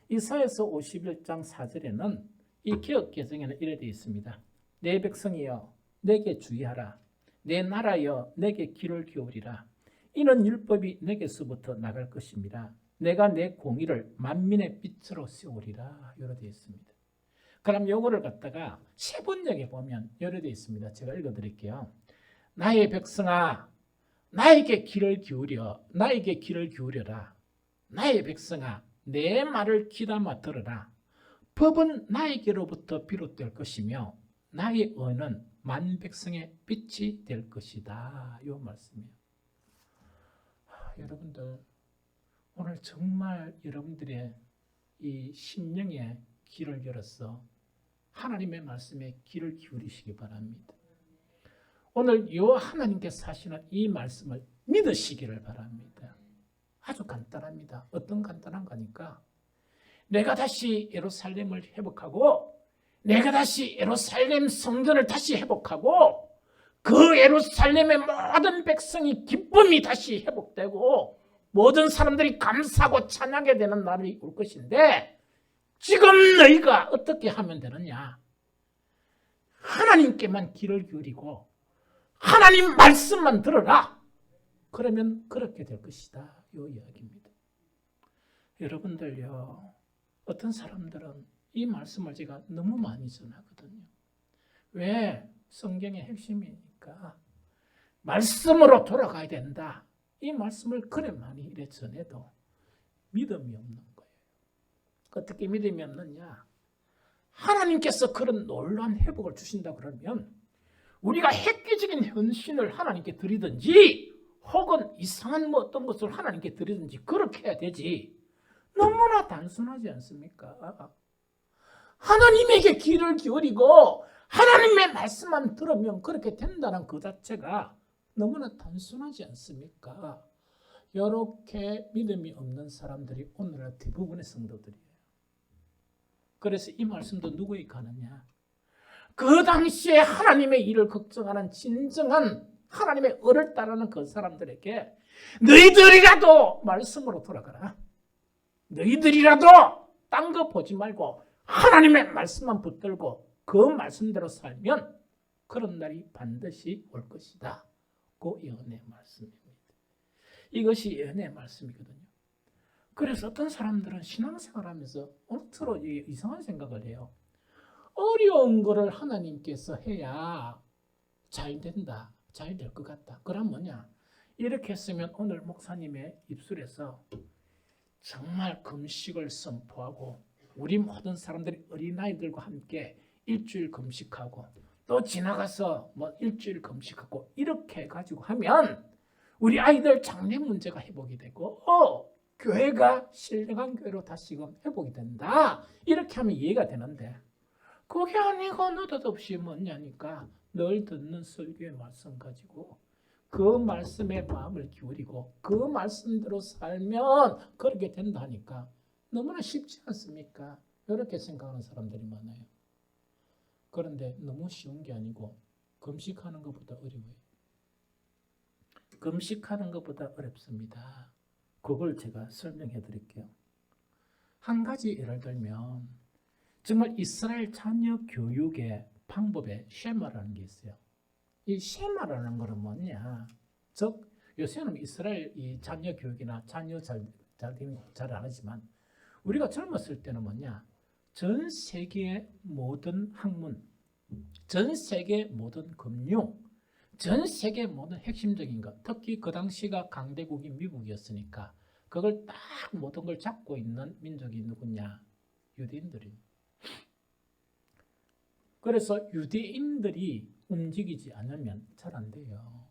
이사야서 51장 4절에는 이 개역 개정에는 이래 되어 있습니다. 내 백성이여 내게 주의하라. 내 나라여 내게 귀를 기울이라. 이는 율법이 내게서부터 나갈 것입니다. 내가 내 공의를 만민의 빛으로 세우리라. 이래 되어 있습니다. 그럼 요거를 갖다가 세 번역에 보면 이래 되어 있습니다. 제가 읽어드릴게요. 나의 백성아 나에게 귀를 기울여 나에게 귀를 기울여라. 나의 백성아 내 말을 귀담아 들으라. 법은 나에게로부터 비롯될 것이며 나의 언은 만백성의 빛이 될 것이다. 이 말씀이에요. 여러분들 오늘 정말 여러분들의 이 심령의 귀를 열어서 하나님의 말씀에 귀를 기울이시기 바랍니다. 오늘 요 하나님께서 하시는 이 말씀을 믿으시기를 바랍니다. 아주 간단합니다. 어떤 간단한 거니까 내가 다시 예루살렘을 회복하고 내가 다시 예루살렘 성전을 다시 회복하고 그 예루살렘의 모든 백성이 기쁨이 다시 회복되고 모든 사람들이 감사하고 찬양하게 되는 날이 올 것인데 지금 너희가 어떻게 하면 되느냐? 하나님께만 귀를 기울이고 하나님 말씀만 들어라. 그러면 그렇게 될 것이다. 이 이야기입니다. 여러분들요, 어떤 사람들은 이 말씀을 제가 너무 많이 전하거든요. 왜? 성경의 핵심이니까 말씀으로 돌아가야 된다. 이 말씀을 그래 많이 이래 전해도 믿음이 없는 거예요. 어떻게 믿음이 없느냐? 하나님께서 그런 놀라운 회복을 주신다 그러면 우리가 획기적인 헌신을 하나님께 드리든지 혹은 이상한 어떤 것을 하나님께 드리든지 그렇게 해야 되지. 너무나 단순하지 않습니까? 하나님에게 귀를 기울이고 하나님의 말씀만 들으면 그렇게 된다는 그 자체가 너무나 단순하지 않습니까? 이렇게 믿음이 없는 사람들이 오늘날 대부분의 성도들이에요. 그래서 이 말씀도 누구에게 가느냐? 그 당시에 하나님의 일을 걱정하는 진정한 하나님의 을을 따르는 그 사람들에게 너희들이라도 말씀으로 돌아가라. 너희들이라도 딴 거 보지 말고 하나님의 말씀만 붙들고 그 말씀대로 살면 그런 날이 반드시 올 것이다. 그 예언의 말씀입니다. 이것이 예언의 말씀이거든요. 그래서 어떤 사람들은 신앙생활하면서 엉터로 이상한 생각을 해요. 어려운 거를 하나님께서 해야 잘 된다. 잘 될 것 같다. 그럼 뭐냐? 이렇게 했으면 오늘 목사님의 입술에서 정말 금식을 선포하고 우리 모든 사람들이 어린아이들과 함께 일주일 금식하고 또 지나가서 뭐 일주일 금식하고 이렇게 해가지고 하면 우리 아이들 장래 문제가 회복이 되고 교회가 신령한 교회로 다시금 회복이 된다. 이렇게 하면 이해가 되는데 그게 아니고 느닷없이 뭐냐니까 늘 듣는 설교의 말씀 가지고 그 말씀에 마음을 기울이고 그 말씀대로 살면 그렇게 된다니까 너무나 쉽지 않습니까? 이렇게 생각하는 사람들이 많아요. 그런데 너무 쉬운 게 아니고 금식하는 것보다 어려워요. 금식하는 것보다 어렵습니다. 그걸 제가 설명해 드릴게요. 한 가지 예를 들면 정말 이스라엘 자녀 교육의 방법에 쉐마라는 게 있어요. 이 쉐마라는 것은 뭐냐? 즉 요새는 이스라엘 이 자녀 교육이나 자녀 잘 안 하지만 우리가 젊었을 때는 뭐냐? 전 세계의 모든 학문, 전 세계 모든 금융, 전 세계 모든 핵심적인 것, 특히 그 당시가 강대국이 미국이었으니까 그걸 딱 모든 걸 잡고 있는 민족이 누구냐? 유대인들입니다. 그래서 유대인들이 움직이지 않으면 잘 안 돼요.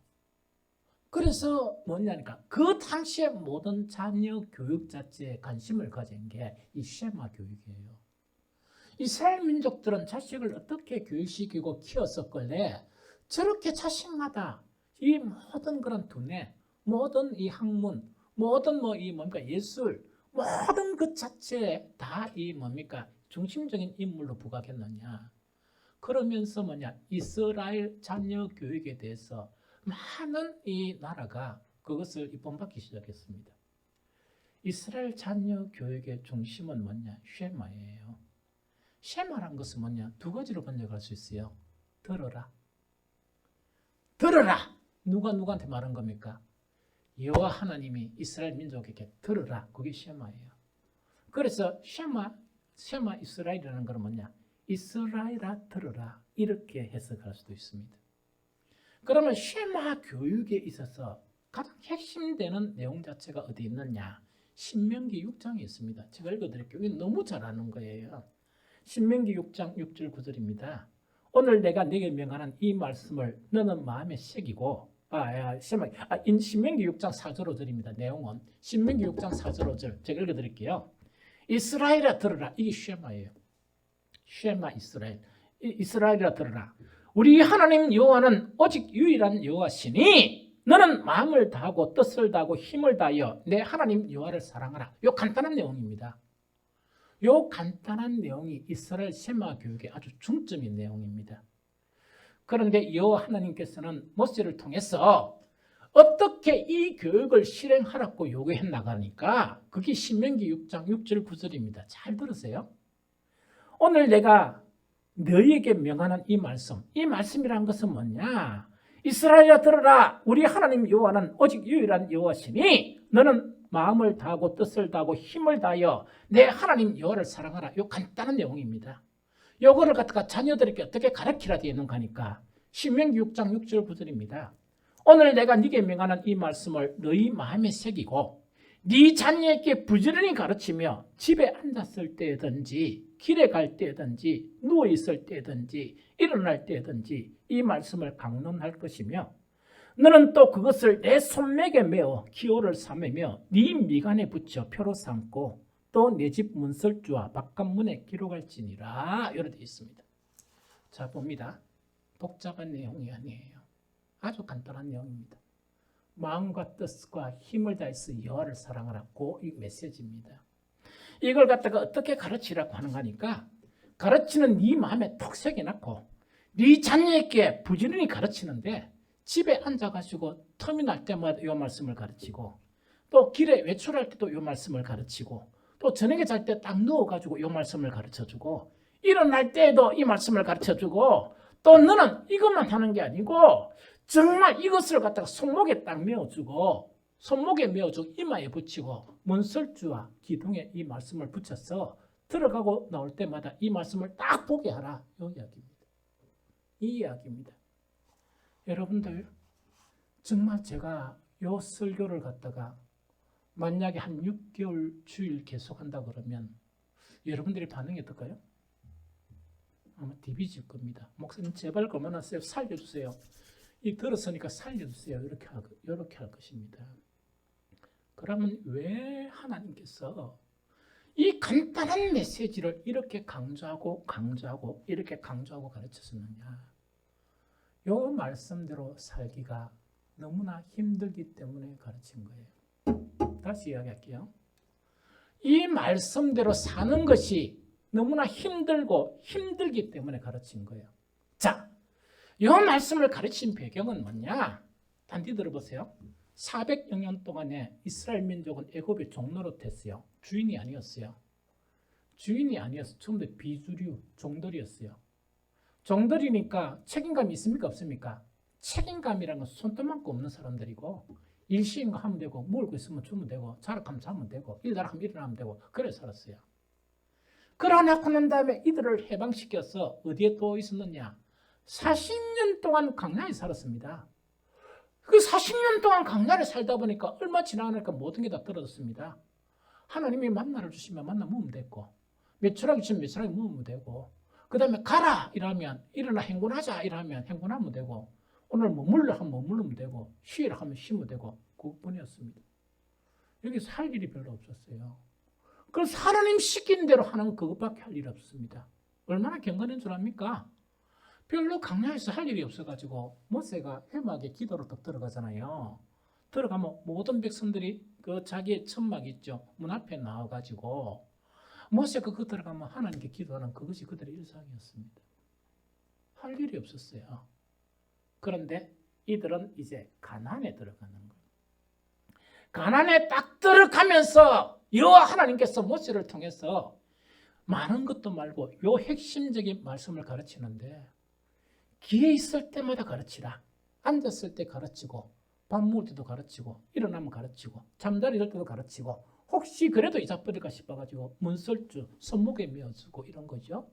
그래서 뭐냐니까 그 당시의 모든 자녀 교육 자체에 관심을 가진 게 이 쉐마 교육이에요. 이스라엘 민족들은 자식을 어떻게 교육시키고 키웠었길래 저렇게 자식마다 이 모든 그런 두뇌, 모든 이 학문, 모든 예술, 모든 것 자체에 다 이 중심적인 인물로 부각했느냐. 그러면서 이스라엘 자녀 교육에 대해서 많은 이 나라가 그것을 본받기 시작했습니다. 이스라엘 자녀 교육의 중심은 쉐마예요. 쉐마란 것은 두 가지로 번역할 수 있어요. 들어라. 들어라. 누가 누구한테 말한 겁니까? 여호와 하나님이 이스라엘 민족에게 들어라. 그게 쉐마예요. 그래서 쉐마 이스라엘이라는 것은 이스라엘아 들어라. 이렇게 해석할 수도 있습니다. 그러면 쉐마 교육에 있어서 가장 핵심되는 내용 자체가 어디 있느냐? 신명기 6장에 있습니다. 제가 읽어드릴게요. 이게 너무 잘 아는 거예요. 신명기 6장 6절 9절입니다. 오늘 내가 네게 명하는 이 말씀을 너는 마음에 새기고 신명기 6장 4절 5절입니다. 내용은 신명기 6장 4절 5절 제가 읽어드릴게요. 이스라엘아 들으라. 이게 쉐마예요. 쉐마 이스라엘. 이스라엘아 들으라. 우리 하나님 여호와는 오직 유일한 여호와시니 너는 마음을 다하고 뜻을 다하고 힘을 다하여 내 하나님 여호와를 사랑하라. 요 간단한 내용입니다. 요 간단한 내용이 이스라엘 쉐마 교육의 아주 중점인 내용입니다. 그런데 여호와 하나님께서는 모세를 통해서 어떻게 이 교육을 실행하라고 요구해 나가니까 그게 신명기 6장 6절 9절입니다. 잘 들으세요. 오늘 내가 너희에게 명하는 이 말씀이란 것은 뭐냐? 이스라엘아 들으라. 우리 하나님 여호와는 오직 유일한 여호와시니 너는 마음을 다하고 뜻을 다하고 힘을 다하여 내 하나님 여호와를 사랑하라. 요 간단한 내용입니다. 요거를 갖다가 자녀들에게 어떻게 가르치라 되어 있는 거니까 신명기 6장 6절 9절입니다. 오늘 내가 네게 명하는 이 말씀을 너희 마음에 새기고 네 자녀에게 부지런히 가르치며 집에 앉았을 때든지 길에 갈 때든지 누워있을 때든지 일어날 때든지 이 말씀을 강론할 것이며 너는 또 그것을 내 손목에 메어 기호를 삼으며 네 미간에 붙여 표로 삼고 또 내 집 문설주와 바깥문에 기록할지니라. 이렇게 되어 있습니다. 자 봅니다. 복잡한 내용이 아니에요. 아주 간단한 내용입니다. 마음과 뜻과 힘을 다해서 여호와를 사랑하라고 이 메시지입니다. 이걸 갖다가 어떻게 가르치라고 하는 거니까 가르치는 네 마음에 톡 새겨놓고 네 자녀에게 부지런히 가르치는데 집에 앉아가지고 텀이 날 때마다 이 말씀을 가르치고 또 길에 외출할 때도 이 말씀을 가르치고 또 저녁에 잘 때 딱 누워가지고 이 말씀을 가르쳐주고 일어날 때에도 이 말씀을 가르쳐주고 또 너는 이것만 하는 게 아니고 정말 이것을 갖다가 손목에 딱 메어주고 손목에 메어주고 이마에 붙이고 문설주와 기둥에 이 말씀을 붙여서 들어가고 나올 때마다 이 말씀을 딱 보게 하라. 이 이야기입니다. 이 이야기입니다. 여러분들 정말 제가 이 설교를 갖다가 만약에 한 6개월 주일 계속한다 그러면 여러분들의 반응이 어떨까요? 아마 디비질 겁니다. 목사님 제발 그만하세요. 살려주세요. 이 들었으니까 살려주세요. 이렇게 할 것입니다. 그러면 왜 하나님께서 이 간단한 메시지를 이렇게 강조하고 이렇게 강조하고 가르쳤느냐? 요 말씀대로 살기가 너무나 힘들기 때문에 가르친 거예요. 다시 이야기할게요. 이 말씀대로 사는 것이 너무나 힘들기 때문에 가르친 거예요. 자, 이 말씀을 가르친 배경은 뭐냐? 단디 들어보세요. 400여 년 동안에 이스라엘 민족은 애굽의 종노릇했어요. 주인이 아니었어요. 처음부터 비주류, 종들이었어요. 종들이니까 책임감이 있습니까? 없습니까? 책임감이라는 건 손톱만큼 없는 사람들이고 일시인 거 하면 되고 먹을 거 있으면 주면 되고 자락하면 자면 되고 일나라하면 일어나면 되고 그래 살았어요. 그러고 난 다음에 이들을 해방시켜서 어디에 또 있었느냐? 40년 동안 광야에 살았습니다. 그 40년 동안 광야에 살다 보니까 얼마 지나니까 모든 게 다 떨어졌습니다. 하나님이 만나를 주시면 만나 먹으면 됐고 매출하기 주시면 매출하기 먹으면 되고 그 다음에 가라 이러면 일어나 행군하자 이러면 행군하면 되고 오늘 머물러 하면 머물르면 되고 쉬라 하면 쉬면 되고 그뿐이었습니다. 여기서 할 일이 별로 없었어요. 그래서 하나님 시킨 대로 하는 그것밖에 할 일이 없습니다. 얼마나 경건한 줄 압니까? 별로 광야에서 할 일이 없어가지고 모세가 회막에 기도로 딱 들어가잖아요. 들어가면 모든 백성들이 그 자기의 천막 있죠. 문 앞에 나와가지고 모세가 그 들어가면 하나님께 기도하는 그것이 그들의 일상이었습니다. 할 일이 없었어요. 그런데 이들은 이제 가나안에 들어가는 거예요. 가나안에 딱 들어가면서 여호와 하나님께서 모세를 통해서 많은 것도 말고 요 핵심적인 말씀을 가르치는데 기회 있을 때마다 가르치라. 앉았을 때 가르치고 밥 먹을 때도 가르치고 일어나면 가르치고 잠자리 들 때도 가르치고 혹시 그래도 잊어버릴까 싶어가지고 문설주 손목에 메어주고 이런 거죠.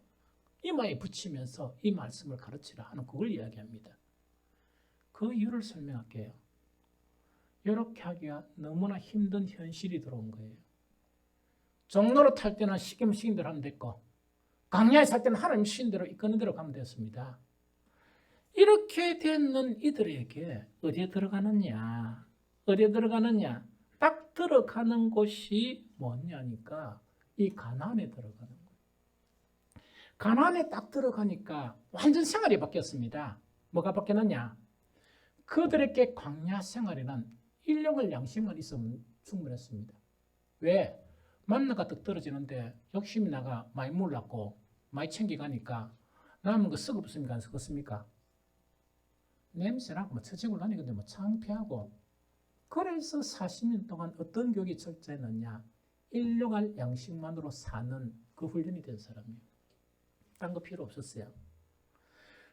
이마에 붙이면서 이 말씀을 가르치라 하는 그걸 이야기합니다. 그 이유를 설명할게요. 이렇게 하기가 너무나 힘든 현실이 들어온 거예요. 종로로 탈 때는 시키면 시킨 대로 하면 됐고 광야에 살 때는 하나님 시킨 대로 이끄는 대로 가면 됐습니다. 이렇게 되는 이들에게 어디에 들어가느냐? 딱 들어가는 곳이 뭐냐니까 이 가나안에 들어가는 거예요. 가나안에 딱 들어가니까 완전 생활이 바뀌었습니다. 뭐가 바뀌었느냐? 그들에게 광야 생활에는 일용할 양식만 있으면 충분했습니다. 왜? 만나가 떡 떨어지는데 욕심이 나가 많이 몰랐고 많이 챙겨가니까 남은 거 썩었습니까? 안 썩었습니까? 냄새나고 처지고 다니는데 창피하고 그래서 40년 동안 어떤 교육이 철저했느냐? 일용할 양식만으로 사는 그 훈련이 된 사람이에요. 딴 거 필요 없었어요.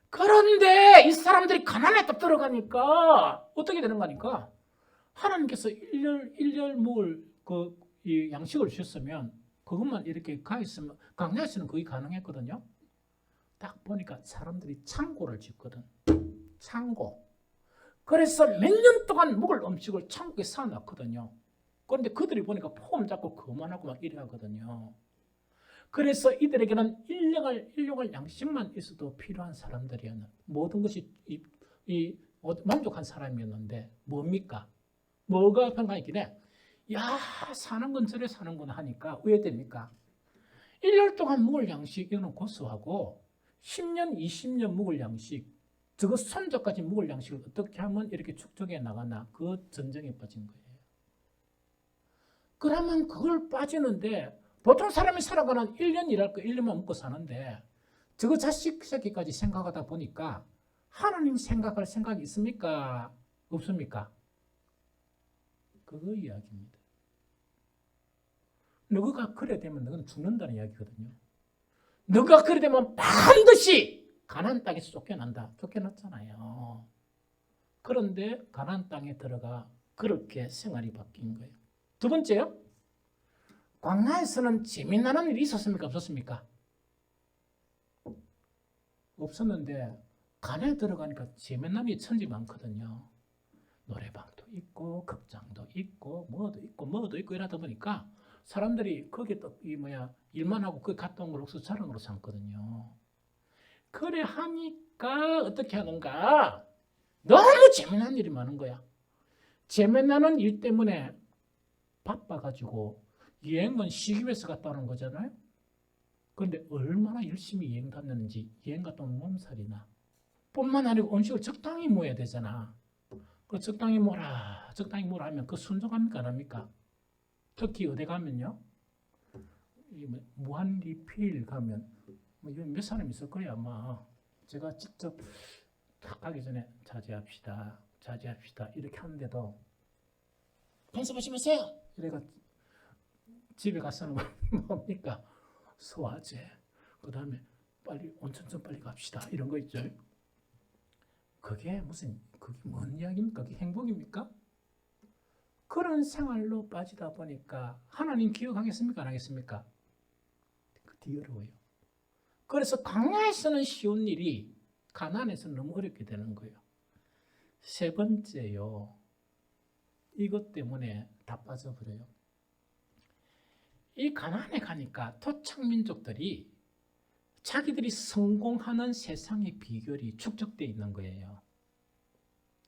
그런데 이 사람들이 가난에 딱 들어가니까 어떻게 되는 거니까 하나님께서 일렬 먹을 이 양식을 주셨으면 그것만 이렇게 가 있으면 광야에서는 그게 가능했거든요. 딱 보니까 사람들이 창고를 짓거든. 창고. 그래서 몇 년 동안 먹을 음식을 창고에 쌓아놨거든요. 그런데 그들이 보니까 폼 잡고 그만하고 막 이래 하거든요. 그래서 이들에게는 일용할 양식만 있어도 필요한 사람들이었는 모든 것이 만족한 사람이었는데 뭡니까? 뭐가 평가했길래 야 사는 건 저래 사는구나 하니까 왜 됩니까? 1년 동안 먹을 양식 이거는 고소하고 10년, 20년 먹을 양식 저거 손자까지 먹을 양식을 어떻게 하면 이렇게 축적해 나가나 그 전쟁에 빠진 거예요. 그러면 그걸 빠지는데 보통 사람이 살아가는 1년 일할 거 1년만 먹고 사는데 저거 자식 새끼까지 생각하다 보니까 하나님 생각할 생각이 있습니까? 없습니까? 그거 이야기입니다. 너가 그래 되면 너는 죽는다는 이야기거든요. 너가 그래 되면 반드시 가나안 땅에서 쫓겨난다. 쫓겨났잖아요. 그런데 가나안 땅에 들어가 그렇게 생활이 바뀐 거예요. 두 번째요. 광야에서는 재미나는 일이 있었습니까? 없었습니까? 없었는데 가나안에 들어가니까 재미난 일이 천지 많거든요. 노래방도 있고 극장도 있고 뭐도 있고 이러다 보니까 사람들이 거기에 또 일만 하고 그 갔다 온 걸 옥수 자랑으로 삼거든요. 그래 하니까 어떻게 하는가? 너무 재미난 일이 많은 거야. 재미나는 일 때문에 바빠가지고 여행은 쉬기 위해서 갔다 오는 거잖아요. 그런데 얼마나 열심히 여행 다녔는지 여행 갔다 오면 몸살이나. 뿐만 아니고 음식을 적당히 먹어야 되잖아. 그 적당히 뭐라 하면 그 순종합니까 안 합니까? 특히 어디 가면요. 무한 리필 가면 몇 사람 있을 거예요 아마. 제가 직접 탁 가기 전에 자제합시다 이렇게 하는데도 편집하지 마세요. 이래가 집에 가서는 뭡니까? 소화제. 그 다음에 빨리 온천 좀 빨리 갑시다. 이런 거 있죠. 그게 뭔 이야기입니까? 그게 행복입니까? 그런 생활로 빠지다 보니까 하나님 기억하겠습니까? 안 하겠습니까? 그게 어려워요. 그래서 광야에서는 쉬운 일이 가나안에서는 너무 어렵게 되는 거예요. 세 번째요. 이것 때문에 다 빠져버려요. 이 가나안에 가니까 토착민족들이 자기들이 성공하는 세상의 비결이 축적되어 있는 거예요.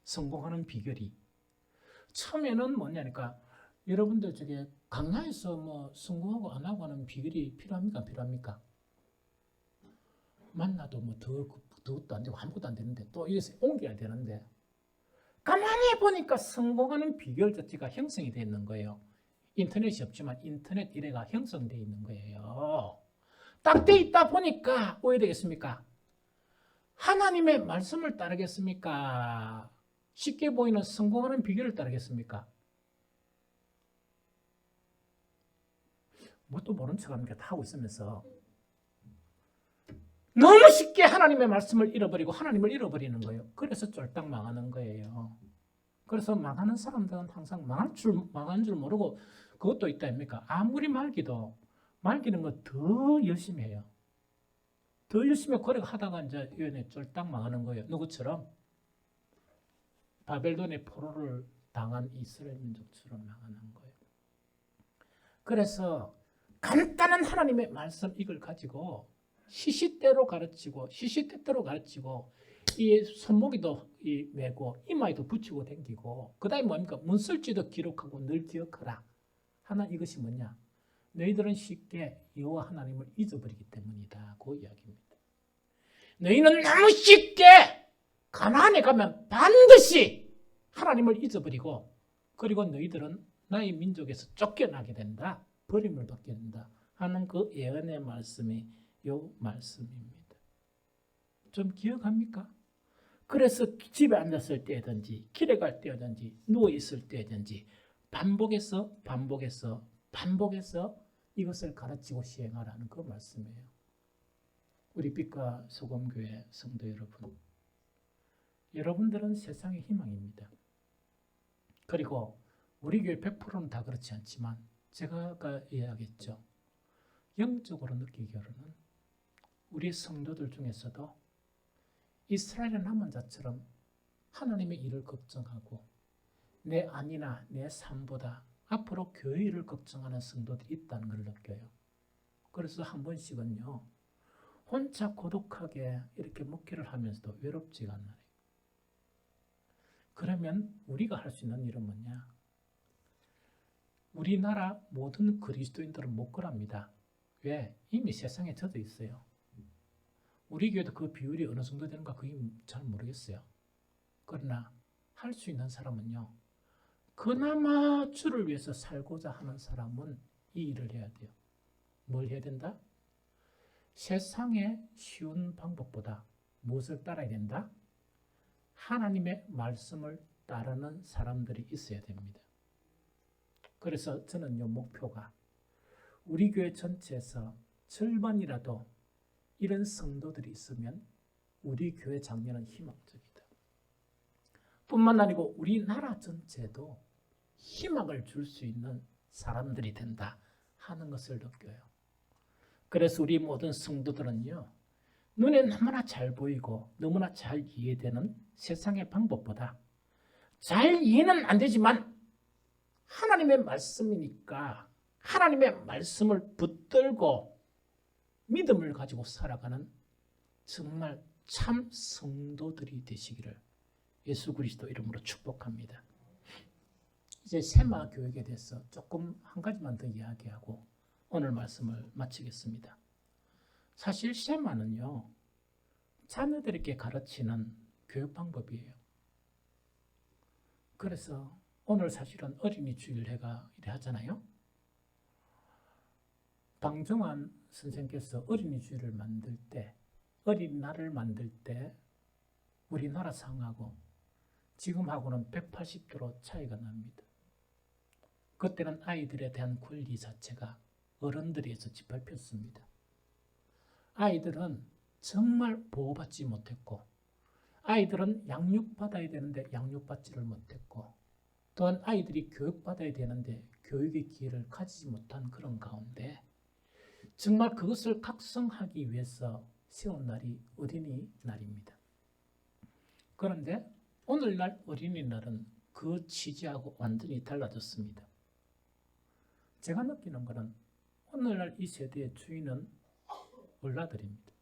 성공하는 비결이. 처음에는 뭐냐니까 여러분들 저게 강야에서 성공하고 안 하고 하는 비결이 필요합니까? 필요합니까? 만나도 더욱도 안 되고 아무것도 안 되는데 또 이래서 옮겨야 되는데 가만히 보니까 성공하는 비결 자체가 형성이 되어 있는 거예요. 인터넷이 없지만 인터넷 이래가 형성되어 있는 거예요. 딱 돼 있다 보니까 뭐 해야 되겠습니까? 하나님의 말씀을 따르겠습니까? 쉽게 보이는 성공하는 비결을 따르겠습니까? 뭣도 모른 척합니까? 다 하고 있으면서 너무 쉽게 하나님의 말씀을 잃어버리고 하나님을 잃어버리는 거예요. 그래서 쫄딱 망하는 거예요. 그래서 망하는 사람들은 항상 망한 줄 모르고 그것도 있다 아닙니까? 아무리 말기는 거 더 열심히 해요. 더 열심히 하다가 이제 쫄딱 망하는 거예요. 누구처럼? 바벨론의 포로를 당한 이스라엘 민족처럼 망하는 거예요. 그래서 간단한 하나님의 말씀 이걸 가지고 시시때로 가르치고 이 손목에도 메고 이마에도 붙이고 댕기고 그 다음에 뭡니까? 문설지도 기록하고 늘 기억하라. 하나 이것이 뭐냐? 너희들은 쉽게 여호와 하나님을 잊어버리기 때문이다. 그 이야기입니다. 너희는 너무 쉽게 가나안에 가면 반드시 하나님을 잊어버리고 그리고 너희들은 나의 민족에서 쫓겨나게 된다. 버림을 받게 된다. 하는 그 예언의 말씀이 요 말씀입니다. 좀 기억합니까? 그래서 집에 앉았을 때든지 길에 갈 때든지 누워있을 때든지 반복해서 이것을 가르치고 시행하라는 그 말씀이에요. 우리 빛과 소금교회 성도 여러분, 여러분들은 세상의 희망입니다. 그리고 우리 교회 100%는 다 그렇지 않지만 제가 아까 이야기했죠. 영적으로 느끼기로는 우리 성도들 중에서도 이스라엘의 남은 자처럼 하나님의 일을 걱정하고 내 안이나 내 삶보다 앞으로 교회 일을 걱정하는 성도들이 있다는 걸 느껴요. 그래서 한 번씩은요. 혼자 고독하게 이렇게 목회를 하면서도 외롭지가 않아요. 그러면 우리가 할 수 있는 일은 뭐냐? 우리나라 모든 그리스도인들은 못 그럽니다. 왜? 이미 세상에 젖어 있어요. 우리 교회도 그 비율이 어느 정도 되는가 그게 잘 모르겠어요. 그러나 할 수 있는 사람은요. 그나마 주를 위해서 살고자 하는 사람은 이 일을 해야 돼요. 뭘 해야 된다? 세상의 쉬운 방법보다 무엇을 따라야 된다? 하나님의 말씀을 따르는 사람들이 있어야 됩니다. 그래서 저는요, 목표가 우리 교회 전체에서 절반이라도 이런 성도들이 있으면 우리 교회 장면은 희망적이다. 뿐만 아니고 우리나라 전체도 희망을 줄 수 있는 사람들이 된다 하는 것을 느껴요. 그래서 우리 모든 성도들은요, 눈에 너무나 잘 보이고 너무나 잘 이해되는 세상의 방법보다 잘 이해는 안 되지만 하나님의 말씀이니까 하나님의 말씀을 붙들고 믿음을 가지고 살아가는 정말 참 성도들이 되시기를 예수 그리스도 이름으로 축복합니다. 이제 세마 교육에 대해서 조금 한 가지만 더 이야기하고 오늘 말씀을 마치겠습니다. 사실 세마는요, 자녀들에게 가르치는 교육 방법이에요. 그래서 오늘 사실은 어린이 주일회가 이래 하잖아요. 방정환 선생께서 어린이 주일을 만들 때, 어린이날을 만들 때 우리나라 상하고 지금하고는 180도로 차이가 납니다. 그때는 아이들에 대한 권리 자체가 어른들이 해서 짓밟혔습니다. 아이들은 정말 보호받지 못했고, 아이들은 양육받아야 되는데 양육받지를 못했고, 또한 아이들이 교육받아야 되는데 교육의 기회를 가지지 못한 그런 가운데 정말 그것을 각성하기 위해서 세운 날이 어린이날입니다. 그런데 오늘날 어린이날은 그 취지하고 완전히 달라졌습니다. 제가 느끼는 것은 오늘날 이 세대의 주인은 얼라들입니다.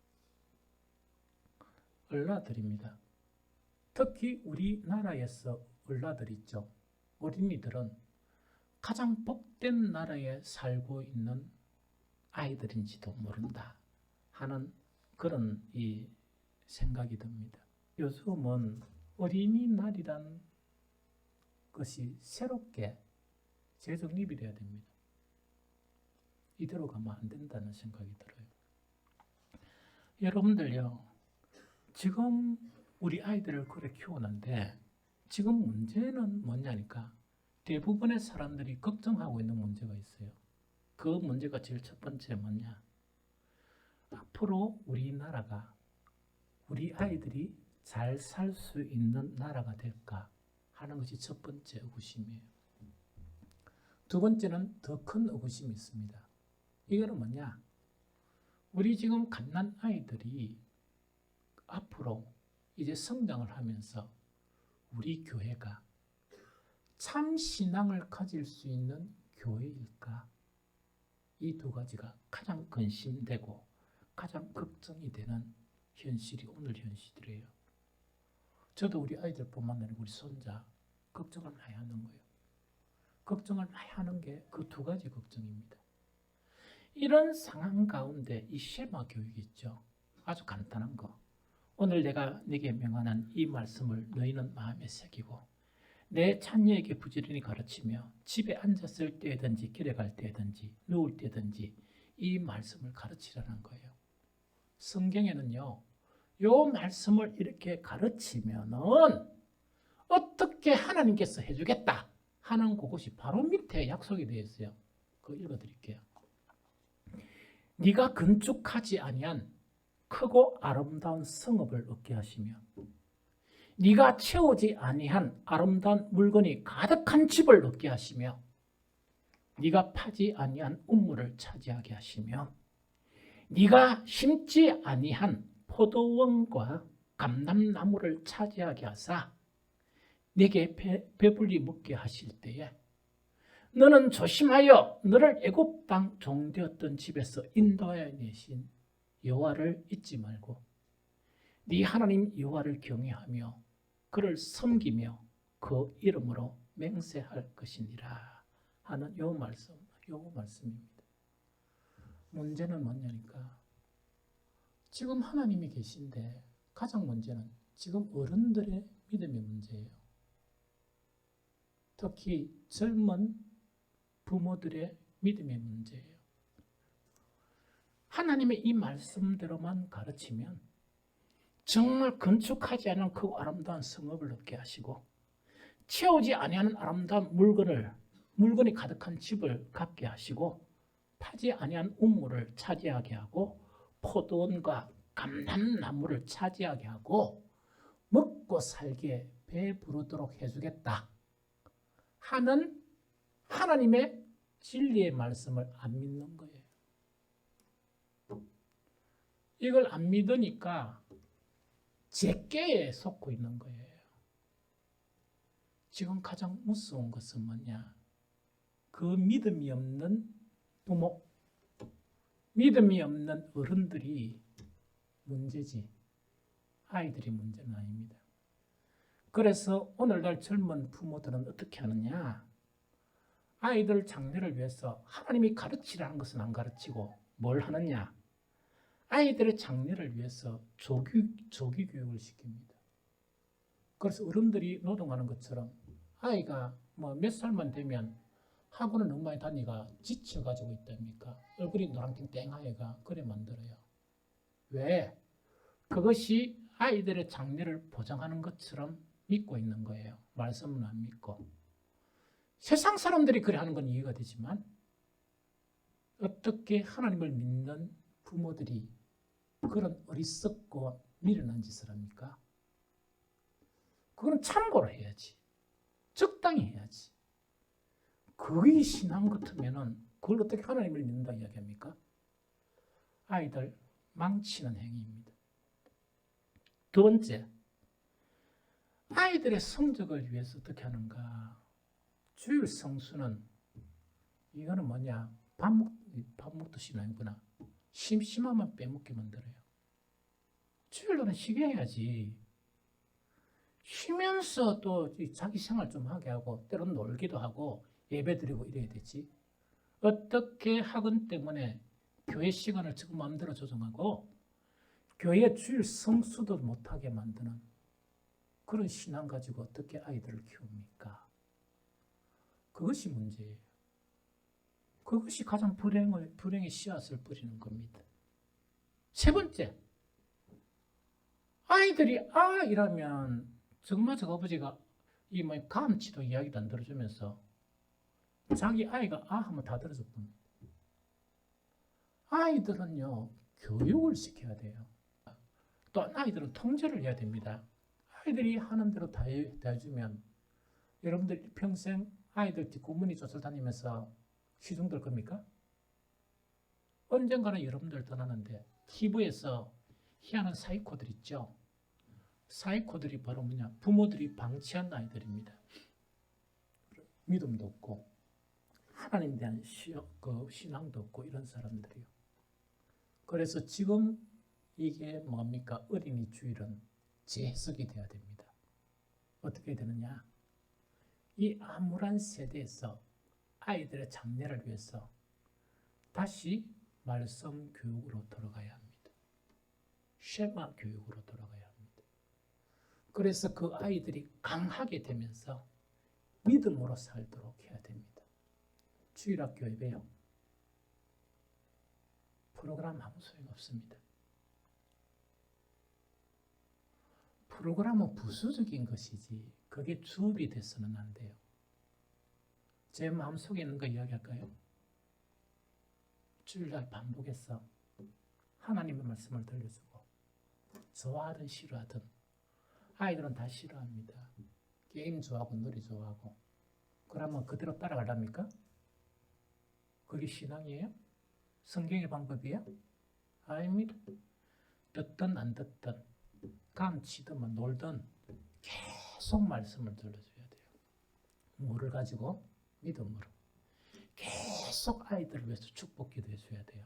얼라들입니다. 특히 우리나라에서 얼라들 있죠. 어린이들은 가장 복된 나라에 살고 있는 아이들인지도 모른다 하는 그런 이 생각이 듭니다. 요즘은 어린이날이란 것이 새롭게 재정립이 돼야 됩니다. 이대로 가면 안 된다는 생각이 들어요. 여러분들요, 지금 우리 아이들을 그래 키우는데 지금 문제는 뭐냐니까 대부분의 사람들이 걱정하고 있는 문제가 있어요. 그 문제가 제일 첫 번째 뭐냐? 앞으로 우리나라가 우리 아이들이 잘 살 수 있는 나라가 될까 하는 것이 첫 번째 의구심이에요. 두 번째는 더 큰 의구심이 있습니다. 이거는 뭐냐? 우리 지금 갓난 아이들이 앞으로 이제 성장을 하면서 우리 교회가 참 신앙을 가질 수 있는 교회일까? 이 두 가지가 가장 근심되고 가장 걱정이 되는 현실이 오늘 현실이에요. 저도 우리 아이들뿐만 아니라 우리 손자 걱정을 많이 하는 거예요. 걱정을 많이 하는 게 그 두 가지 걱정입니다. 이런 상황 가운데 이 쉐마 교육이 있죠. 아주 간단한 거. 오늘 내가 네게 명하는 이 말씀을 너희는 마음에 새기고 내 자녀에게 부지런히 가르치며 집에 앉았을 때든지 길에 갈 때든지 누울 때든지 이 말씀을 가르치라는 거예요. 성경에는요, 요 말씀을 이렇게 가르치면은 어떻게 하나님께서 해주겠다 하는 그것이 바로 밑에 약속이 되어 있어요. 그거 읽어드릴게요. 네가 건축하지 아니한 크고 아름다운 성읍을 얻게 하시며 네가 채우지 아니한 아름다운 물건이 가득한 집을 얻게 하시며 네가 파지 아니한 우물을 차지하게 하시며 네가 심지 아니한 포도원과 감람나무를 차지하게 하사 네게 배불리 먹게 하실 때에 너는 조심하여 너를 애굽 땅 종되었던 집에서 인도하여 내신 여호와를 잊지 말고 네 하나님 여호와를 경외하며 그를 섬기며 그 이름으로 맹세할 것이니라 하는 요 말씀입니다. 문제는 뭐냐니까 지금 하나님이 계신데 가장 문제는 지금 어른들의 믿음의 문제예요. 특히 젊은 부모들의 믿음의 문제예요. 하나님의 이 말씀대로만 가르치면 정말 건축하지 않은 그 아름다운 성읍을 얻게 하시고 채우지 아니하는 아름다운 물건이 가득한 집을 갖게 하시고 파지 아니한 우물을 차지하게 하고 포도원과 감람나무를 차지하게 하고 먹고 살기에 배부르도록 해주겠다 하는 하나님의 진리의 말씀을 안 믿는 거예요. 이걸 안 믿으니까 제께에 속고 있는 거예요. 지금 가장 무서운 것은 뭐냐? 그 믿음이 없는 부모, 믿음이 없는 어른들이 문제지 아이들이 문제는 아닙니다. 그래서 오늘날 젊은 부모들은 어떻게 하느냐? 아이들 장래를 위해서 하나님이 가르치라는 것은 안 가르치고 뭘 하느냐? 아이들의 장래를 위해서 조기 교육을 시킵니다. 그래서 어른들이 노동하는 것처럼 아이가 뭐 몇 살만 되면 학원을 너무 많이 다니가 지쳐가지고 있답니까? 얼굴이 노랑땡땡하여가 그래 만들어요. 왜? 그것이 아이들의 장래를 보장하는 것처럼 믿고 있는 거예요. 말씀은 안 믿고. 세상 사람들이 그래 하는 건 이해가 되지만 어떻게 하나님을 믿는 부모들이 그런 어리석고 미련한 짓을 합니까? 그건 참고로 해야지. 적당히 해야지. 그게 신앙 같으면은 그걸 어떻게 하나님을 믿는다 이야기합니까? 아이들 망치는 행위입니다. 두 번째, 아이들의 성적을 위해서 어떻게 하는가? 주일 성수는 이거는 뭐냐? 밥 먹듯이 나구나. 심심하면 빼먹게 만들어요. 주일날은 쉬게 해야지. 쉬면서 또 자기 생활 좀 하게 하고 때로는 놀기도 하고 예배 드리고 이래야 되지. 어떻게 학원 때문에 교회 시간을 지금 마음대로 조정하고 교회 주일 성수도 못하게 만드는 그런 신앙 가지고 어떻게 아이들을 키웁니까? 그것이 문제예요. 그것이 가장 불행의 씨앗을 뿌리는 겁니다. 세 번째, 아이들이 이라면 정말 저 아버지가 이 감치도 이야기도 안 들어주면서 자기 아이가 하면 다 들어줬답니다. 아이들은요 교육을 시켜야 돼요. 또 아이들은 통제를 해야 됩니다. 아이들이 하는 대로 다 해주면 여러분들 평생 아이들 뒷구문이 쫓아다니면서 시중될 겁니까? 언젠가는 여러분들 떠나는데 TV에서 희한한 사이코들 있죠. 사이코들이 바로 뭐냐? 부모들이 방치한 아이들입니다. 믿음도 없고 하나님에 대한 신앙도 없고 이런 사람들이요. 그래서 지금 이게 뭡니까? 어린이 주일은 재해석이 돼야 됩니다. 어떻게 되느냐? 이 암울한 세대에서 아이들의 장래를 위해서 다시 말씀 교육으로 돌아가야 합니다. 쉐마 교육으로 돌아가야 합니다. 그래서 그 아이들이 강하게 되면서 믿음으로 살도록 해야 됩니다. 주일학교 예배요. 프로그램 아무 소용 없습니다. 프로그램은 부수적인 것이지 그게 주업이 돼서는 안 돼요. 제 마음속에 있는 거 이야기할까요? 주일날 반복해서 하나님의 말씀을 들려주고 좋아하든 싫어하든 아이들은 다 싫어합니다. 게임 좋아하고 놀이 좋아하고 그러면 그대로 따라가랍니까? 그게 신앙이에요? 성경의 방법이에요? 아닙니다. 듣든 안 듣든 감치든 놀든 계속 말씀을 들려줘야 돼요. 뭐를 가지고? 믿음으로. 계속 아이들을 위해서 축복 기도해줘야 돼요.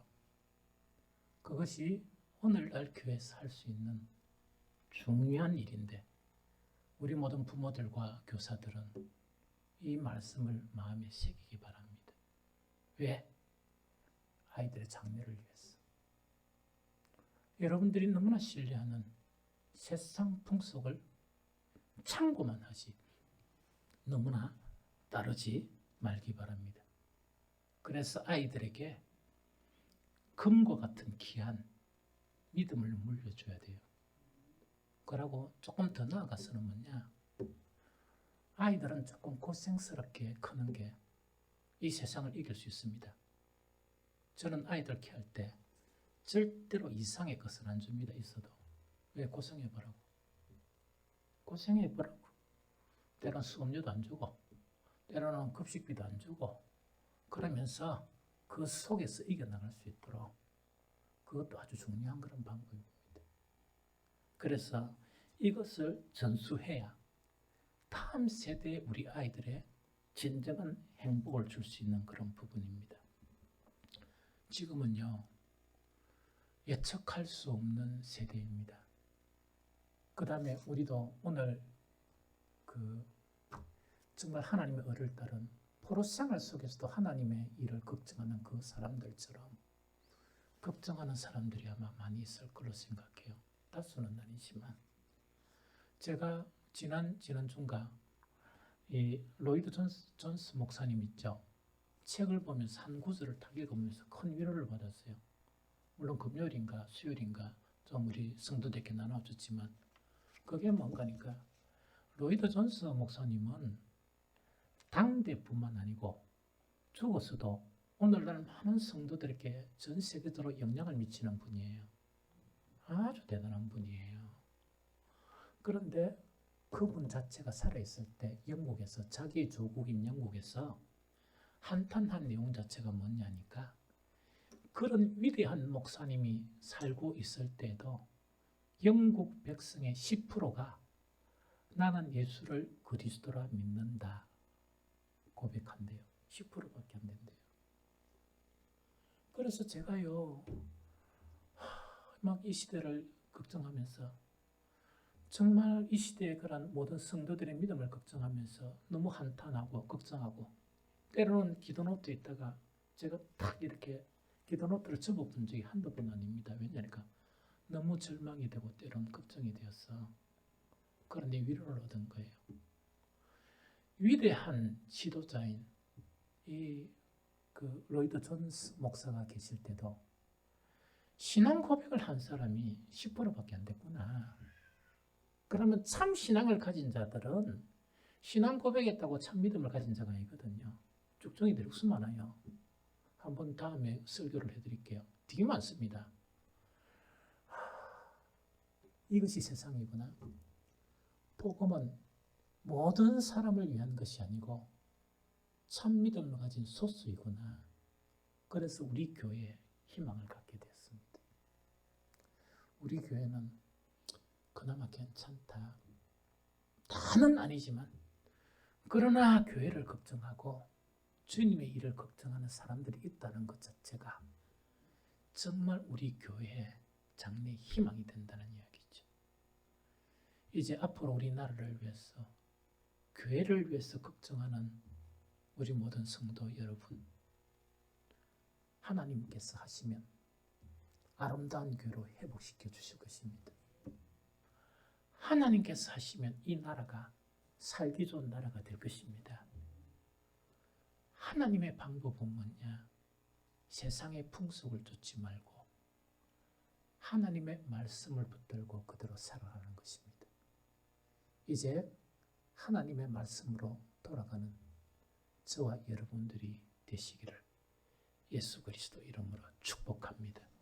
그것이 오늘날 교회에서 할 수 있는 중요한 일인데 우리 모든 부모들과 교사들은 이 말씀을 마음에 새기기 바랍니다. 왜? 아이들의 장래를 위해서. 여러분들이 너무나 신뢰하는 세상 풍속을 참고만 하지 너무나 따르지 말기 바랍니다. 그래서 아이들에게 금과 같은 귀한 믿음을 물려줘야 돼요. 그러고 조금 더 나아가서는 뭐냐? 아이들은 조금 고생스럽게 크는 게 이 세상을 이길 수 있습니다. 저는 아이들 키울 때 절대로 이상의 것을 안 줍니다. 있어도. 왜? 고생해보라고. 고생해보라고. 때로는 수업료도 안 주고 때로는 급식비도 안 주고 그러면서 그 속에서 이겨나갈 수 있도록 그것도 아주 중요한 그런 방법입니다. 그래서 이것을 전수해야 다음 세대의 우리 아이들의 진정한 행복을 줄 수 있는 그런 부분입니다. 지금은요, 예측할 수 없는 세대입니다. 그 다음에 우리도 오늘 정말 하나님의 의를 따른 포로 생활 속에서도 하나님의 일을 걱정하는 그 사람들처럼 걱정하는 사람들이 아마 많이 있을 걸로 생각해요. 다수는 아니지만 제가 지난주인가 이 로이드 존스 목사님 있죠. 책을 보면서 한 구절을 딱 읽으면서 큰 위로를 받았어요. 물론 금요일인가 수요일인가 좀 우리 성도들께 나눠줬지만 그게 뭔가니까 로이드 존스 목사님은 당대뿐만 아니고 죽어서도 오늘날 많은 성도들에게 전 세계적으로 영향을 미치는 분이에요. 아주 대단한 분이에요. 그런데 그분 자체가 살아있을 때 영국에서 자기 조국인 영국에서 한탄한 내용 자체가 뭐냐니까 그런 위대한 목사님이 살고 있을 때에도 영국 백성의 10%가 나는 예수를 그리스도라 믿는다 고백한대요. 10%밖에 안 된대요. 그래서 제가요 막 이 시대를 걱정하면서 정말 이 시대의 그런 모든 성도들의 믿음을 걱정하면서 너무 한탄하고 걱정하고 때로는 기도노트에 있다가 제가 탁 이렇게 기도노트를 접어본 적이 한두 번 아닙니다. 왜냐니까 너무 절망이 되고 때로는 걱정이 되어서 그런데 위로를 얻은 거예요. 위대한 지도자인 로이드 존스 목사가 계실 때도 신앙 고백을 한 사람이 10%밖에 안 됐구나. 그러면 참 신앙을 가진 자들은 신앙 고백했다고 참 믿음을 가진 자가 아니거든요. 쭉정이들이 무슨 많아요. 한번 다음에 설교를 해드릴게요. 되게 많습니다. 이것이 세상이구나. 복음은 모든 사람을 위한 것이 아니고 참 믿음을 가진 소수이구나. 그래서 우리 교회에 희망을 갖게 되었습니다. 우리 교회는 그나마 괜찮다. 다는 아니지만 그러나 교회를 걱정하고 주님의 일을 걱정하는 사람들이 있다는 것 자체가 정말 우리 교회의 장래의 희망이 된다는 이야기죠. 이제 앞으로 우리나라를 위해서 교회를 위해서 걱정하는 우리 모든 성도 여러분, 하나님께서 하시면 아름다운 교회로 회복시켜 주실 것입니다. 하나님께서 하시면 이 나라가 살기 좋은 나라가 될 것입니다. 하나님의 방법은 뭐냐? 세상의 풍속을 쫓지 말고 하나님의 말씀을 붙들고 그대로 살아가는 것입니다. 이제 하나님의 말씀으로 돌아가는 저와 여러분들이 되시기를 예수 그리스도 이름으로 축복합니다.